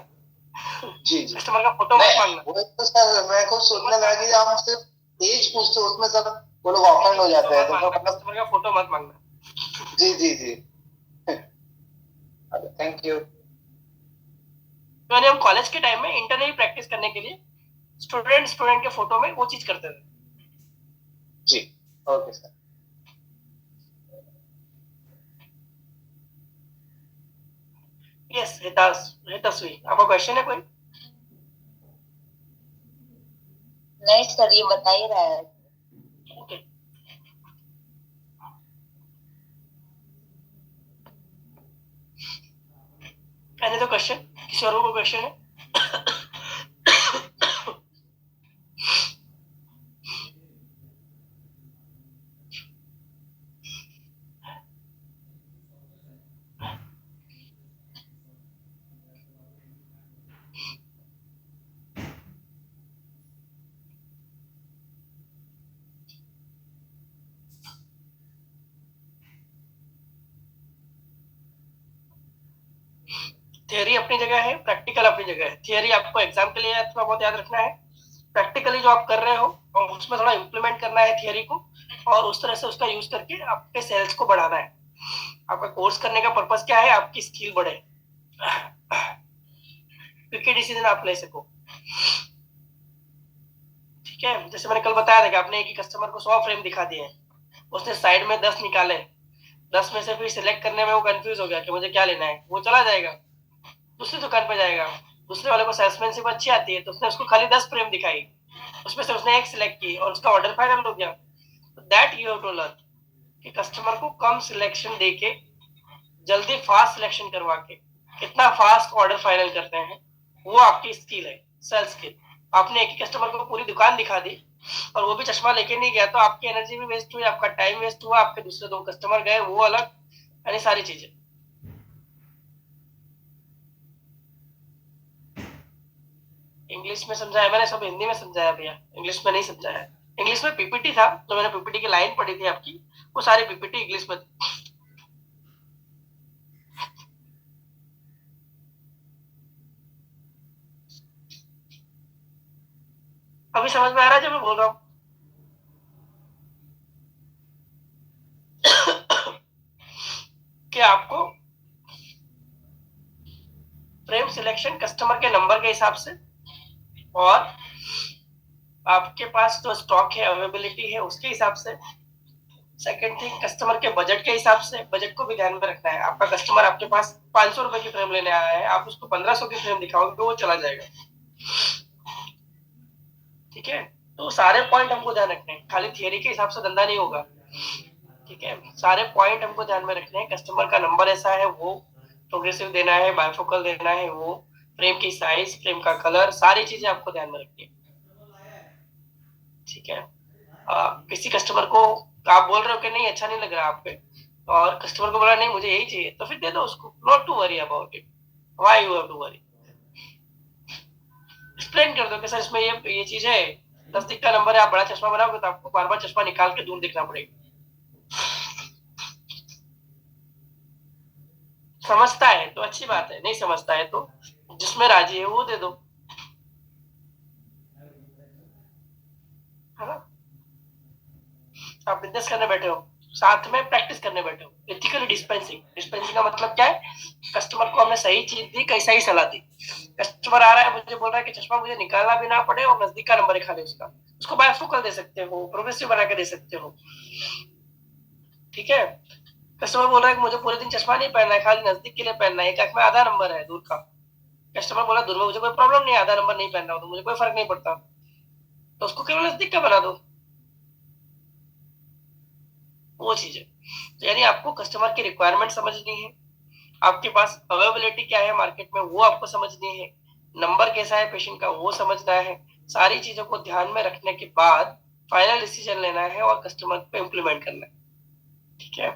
जी जी। कस्टमर का फोटो मत मांगना। वो तो सर मैं खुद सोचने लगा कि हम सिर्फ एज पूछते उसमें सर वो लोग ऑफेंड हो जाते हैं, तो मतलब कस्टमर का फोटो मत मांगना। जी जी जी। Thank you. यानी हम कॉलेज के टाइम में इंटरनल प्रैक्टिस करने के लिए स्टूडेंट के फोटो में वो चीज करते थे। जी ओके सर। यस हितश्री, आपका क्वेश्चन है कोई? नहीं सर ये बता ही रहा है। Okay, any other question? किसी और को क्वेश्चन है? थियरी अपनी जगह है, प्रैक्टिकल अपनी जगह है। थियरी आपको एग्जाम के लिए थोड़ा बहुत याद रखना है, प्रैक्टिकली जो आप कर रहे हो और उसमें थोड़ा इम्प्लीमेंट करना है थियरी को, और उस तरह से उसका यूज करके आपके सेल्स को बढ़ाना है। आपका कोर्स करने का पर्पस क्या है? आपकी स्किल बढ़े, क्विक डिसीजन आप ले सको। ठीक है, जैसे मैंने कल बताया था कि आपने एक ही कस्टमर को 100 फ्रेम दिखा दिए, उसने साइड में 10 निकाले, 10 में से फिर सिलेक्ट करने में वो कंफ्यूज हो गया कि मुझे क्या लेना है, वो चला जाएगा दूसरी दुकान पे जाएगा। दूसरे वाले को सेल्समैनशिप अच्छी आती है तो उसने उसको खाली 10 फ्रेम दिखाई, उसमें से उसने एक सिलेक्ट की और उसका ऑर्डर फाइनल हो गया, तो that you have to learn कि कस्टमर को कम सिलेक्शन देके जल्दी फास्ट सिलेक्शन करवा के कितना फास्ट ऑर्डर फाइनल करते हैं, वो आपकी स्किल है, सेल्स स्किल। आपने एक ही कस्टमर को पूरी दुकान दिखा दी और वो भी चश्मा लेके नहीं गया, तो आपकी एनर्जी भी वेस्ट हुई, आपका टाइम वेस्ट हुआ, आपके दूसरे 2 कस्टमर गए, वो अलग, यानी सारी चीजें। इंग्लिश में समझाया मैंने, सब हिंदी में समझाया भैया, इंग्लिश में नहीं समझाया। इंग्लिश में पीपीटी था, तो मैंने पीपीटी की लाइन पढ़ी थी आपकी, वो सारी पीपीटी इंग्लिश में थी। अभी समझ में आ रहा है जब मैं बोल रहा हूँ? कि आपको फ्रेम सिलेक्शन कस्टमर के नंबर के हिसाब से और आपके पास जो स्टॉक है, अवेलेबिलिटी है, उसके हिसाब से। सेकंड थिंग, कस्टमर के बजट के हिसाब से, बजट को भी ध्यान में रखना है। आपका कस्टमर आपके पास 500 रुपए की फ्रेम लेने आया है, आप उसको 1500 की फ्रेम दिखाओगे तो वो चला जाएगा। ठीक है, तो सारे पॉइंट हमको ध्यान रखने हैं, खाली थियरी के हिसाब से धंधा नहीं होगा। ठीक है, सारे पॉइंट हमको ध्यान में रखने हैं। कस्टमर का नंबर ऐसा है, वो प्रोग्रेसिव देना है, बायफोकल देना है, वो फ्रेम की साइज, फ्रेम का कलर, सारी चीजें आपको ध्यान में रखनी है। ठीक है, किसी कस्टमर को आप बोल रहे हो कि नहीं अच्छा नहीं लग रहा आप पे, और कस्टमर को बोला नहीं मुझे यही चाहिए, तो फिर दे दो उसको, not to worry about it, why you have to worry. Explain कर दो कि सर इसमें ये चीज है, नजदीक का नंबर है, आप बड़ा चश्मा बनाओगे तो आपको बार बार चश्मा निकाल के दूर दिखना पड़ेगा। समझता है तो अच्छी बात है, नहीं समझता है तो जिसमें राजी है वो दे दो, है ना। आप बिजनेस करने बैठे हो, साथ में प्रैक्टिस करने बैठे हो, एथिकली डिस्पेंसिंग। डिस्पेंसिंग का मतलब क्या है? कस्टमर को हमने सही चीज दी, कई सही सलाह दी। कस्टमर आ रहा है, मुझे बोल रहा है कि चश्मा मुझे निकालना भी ना पड़े और नजदीक का नंबर दिखा दे उसका, उसको बायफोकल दे सकते हो, प्रोग्रेसिव बना के दे सकते हो। ठीक है, कस्टमर बोल रहा है कि मुझे पूरे दिन चश्मा नहीं पहनना है, खाली नजदीक के लिए पहनना है, एक आंख में आधा नंबर है दूर का। कस्टमर बोला दूर में मुझे कोई प्रॉब्लम नहीं है, आधा नंबर नहीं पहनना हो तो मुझे कोई फर्क नहीं पड़ता, तो उसको केवल नजदीक का बना दो, वो चीज है। तो यानी आपको कस्टमर की रिक्वायरमेंट समझनी है, आपके पास अवेलेबिलिटी क्या है मार्केट में वो आपको समझनी है, नंबर कैसा है पेशेंट का वो समझना है। सारी चीजों को ध्यान में रखने के बाद फाइनल डिसीजन लेना है और कस्टमर पे इम्प्लीमेंट करना है। ठीक है,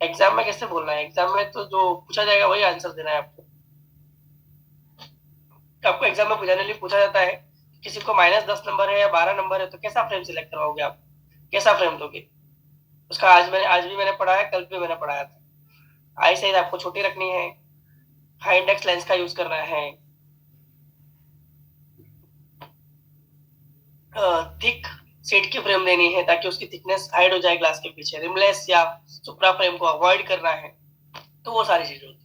एग्जाम में कैसे बोलना है? एग्जाम में तो जो पूछा जाएगा वही आंसर देना है आपको। आपको एग्जाम में जनरली पूछा जाता है किसी को -10 नंबर है या 12 नंबर है तो कैसा फ्रेम सिलेक्ट करवाओगे आप, कैसा फ्रेम दोगे? उसका आज भी मैंने पढ़ा है, कल भी मैंने पढ़ाया था। आई साइज आपको छोटी रखनी है, हाई इंडेक्स लेंस का यूज करना है, थिक सीट की फ्रेम देनी है ताकि उसकी थिकनेस हाइड हो जाए ग्लास के पीछे, रिमलेस या सुपरा फ्रेम को अवॉइड करना है, तो वो सारी चीजें होती है।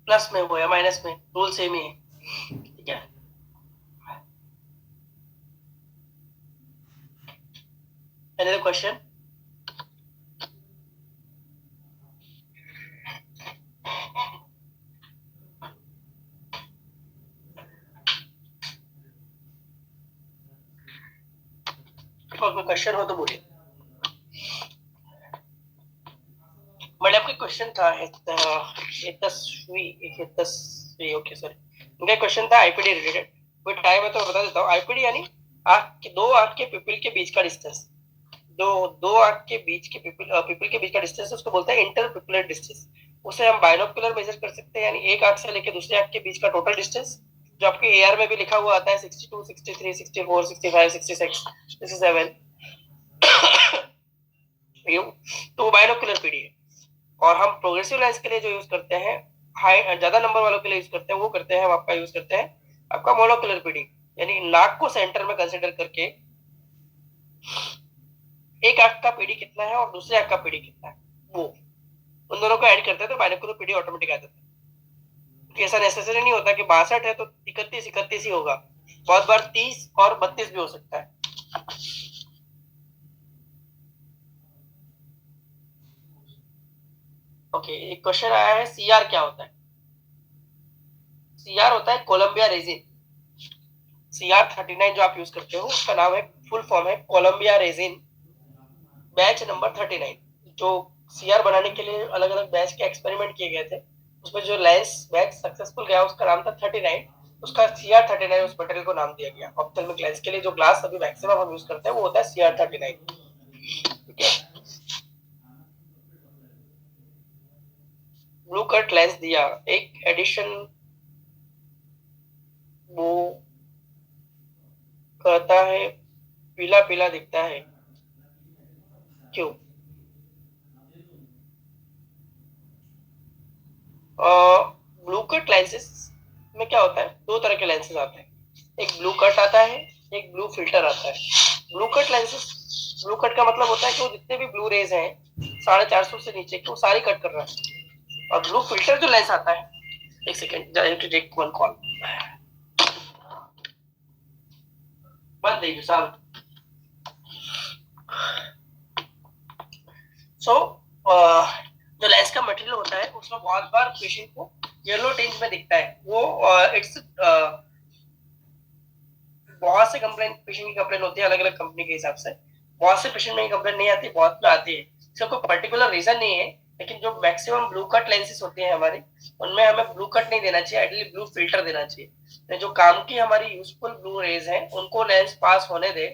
प्लस में हो या माइनस में, रूल सेम ही है। ठीक है, एनी क्वेश्चन? कोई क्वेश्चन हो तो बोलिए। मैंने आपका क्वेश्चन था हितस्वी, ओके सर, उनका क्वेश्चन था आईपीडी रिलेटेड। कोई टाइम है तो बता देता हूँ। आईपीडी यानी दो आंख के पिपिल के बीच का डिस्टेंस, दो आंख के बीच के पिपिल के बीच का डिस्टेंस उसको बोलते हैं इंटर पिपुलर डिस्टेंस। उसे हम बाइनोकुलर मेजर कर सकते हैं, यानी एक आंख से लेकर दूसरी आंख के बीच का टोटल डिस्टेंस, जो आपके एआर में भी लिखा हुआ आता है 62, 63, 64, 65, 66, 67 यू, तो वो बाइनोकुलर पीडी है। और हम प्रोग्रेसिव लेंस के लिए जो यूज करते हैं, हाई ज्यादा नंबर वालों के लिए यूज करते हैं, वो करते हैं हम आपका यूज करते हैं आपका मोनोकुलर पीडी, यानी नाक को सेंटर में कंसीडर करके एक आंख का पीडी कितना है और दूसरे आंख का पीडी कितना है, वो उन दोनों को ऐड करते हैं तो बाइनोकुलर पीडी ऑटोमेटिक आ जाता है। क्योंकि ऐसा नेसेसरी नहीं होता कि 62 है तो 31 31 ही होगा, बहुत बार 30 और 32 भी हो सकता है। ओके, एक क्वेश्चन आया है, सीआर क्या होता है? सीआर होता है कोलंबिया रेजिन। CR39 जो आप यूज करते हो उसका नाम है, फुल फॉर्म है कोलंबिया रेजिन बैच नंबर 39। जो सीआर बनाने के लिए अलग अलग बैच के एक्सपेरिमेंट किए गए थे, उसमें जो लेंस बैच सक्सेसफुल गया उसका नाम था 39। उसका CR39 उस मटेरियल को नाम दिया गया। ऑप्थेल्मिक लेंस के लिए जो ग्लास अभी मैक्सिमम हम यूज करते हैं वो होता है CR39। ठीक है, ब्लू कट लेंस दिया, एक एडिशन वो कहता है पीला पीला दिखता है, क्यों? ब्लू कट लेंसेज में क्या होता है, दो तरह के लेंसेज आते हैं, एक ब्लू कट आता है, एक ब्लू फिल्टर आता है। Blue cut lenses, blue cut का मतलब होता है कि वो जितने भी ब्लू रेज हैं 450 से नीचे की वो सारी कट कर रहा है। और ब्लू फिल्टर जो लेंस आता है, एक सेकेंड टेक वन कॉल, बंद देखिए साहब। सो जो लेंस का मटेरियल होता है उसमें बहुत बार पेशेंट को येलो टिंज में दिखता है। वो इट्स बहुत से कंप्लेन पेशेंट की कंप्लेन होती है अलग अलग कंपनी के हिसाब से। बहुत से पेशेंट में कंप्लेन नहीं आती, बहुत में आती है। इसका कोई पर्टिकुलर रीजन नहीं है, लेकिन जो मैक्सिमम ब्लू कट लेंसेज होते हैं हमारे, उनमें हमें ब्लू कट नहीं देना चाहिए, आइडियली ब्लू फिल्टर देना चाहिए। जो काम की हमारी यूजफुल ब्लू रेज है उनको लेंस पास होने दे,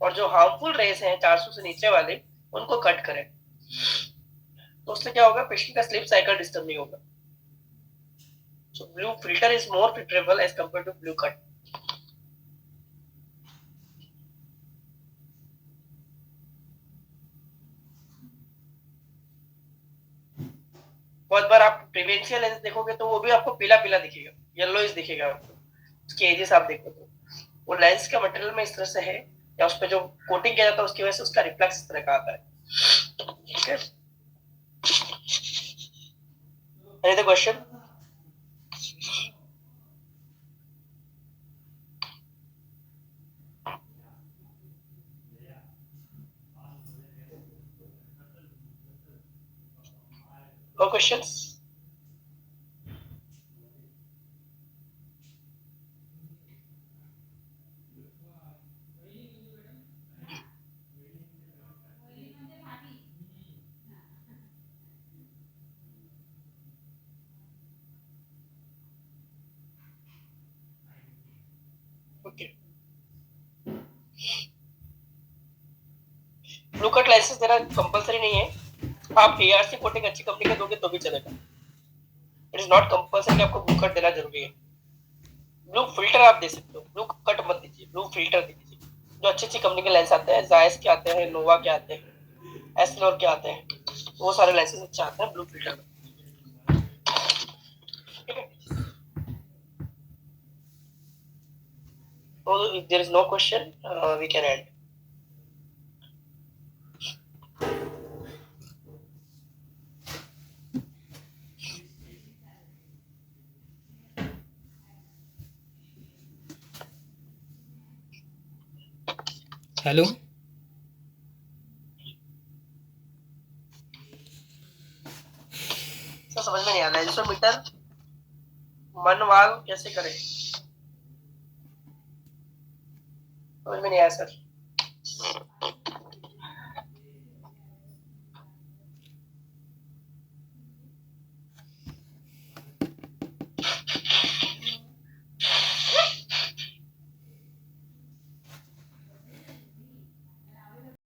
और जो हार्मफुल रेज हैं 400 से नीचे वाले उनको कट करें। तो उससे क्या होगा, पेशेंट का स्लीप साइकिल डिस्टर्ब नहीं होगा। So blue filter is more preferable as compare to blue cut. बहुत बार आप प्रिवेंशियल लेंस देखोगे तो वो भी आपको पीला पीला दिखेगा, येलोइश दिखेगा आपको, उसके एजेस आप देखो तो वो लेंस का मटेरियल में इस तरह से है, या उस पर जो कोटिंग किया जाता है उसकी वजह से उसका रिफ्लेक्स इस तरह का आता है। ठीक है, एनी अदर क्वेश्चन? और questions? Okay, blue cut lenses देना कंपलसरी नहीं है। आप ARC कोटिंग अच्छी कंपनी का दोगे तो भी चलेगा। इट इज नॉट कंपलसरी कि आपको ब्लू कट देना जरूरी है। ब्लू फिल्टर आप दे सकते हो, ब्लू कट मत दीजिए, ब्लू फिल्टर दीजिए। जो अच्छी अच्छी कंपनी के लेंस आते हैं, जायस के आते हैं, नोवा के आते हैं, एस्लर के आते हैं, वो सारे लेंसेज अच्छे आते हैं ब्लू फिल्टर में। So if there is no question, we can end. Hello, sir समझ में नहीं आ रहा, लेंसोमीटर मनवाल कैसे करें, समझ में नहीं आया सर।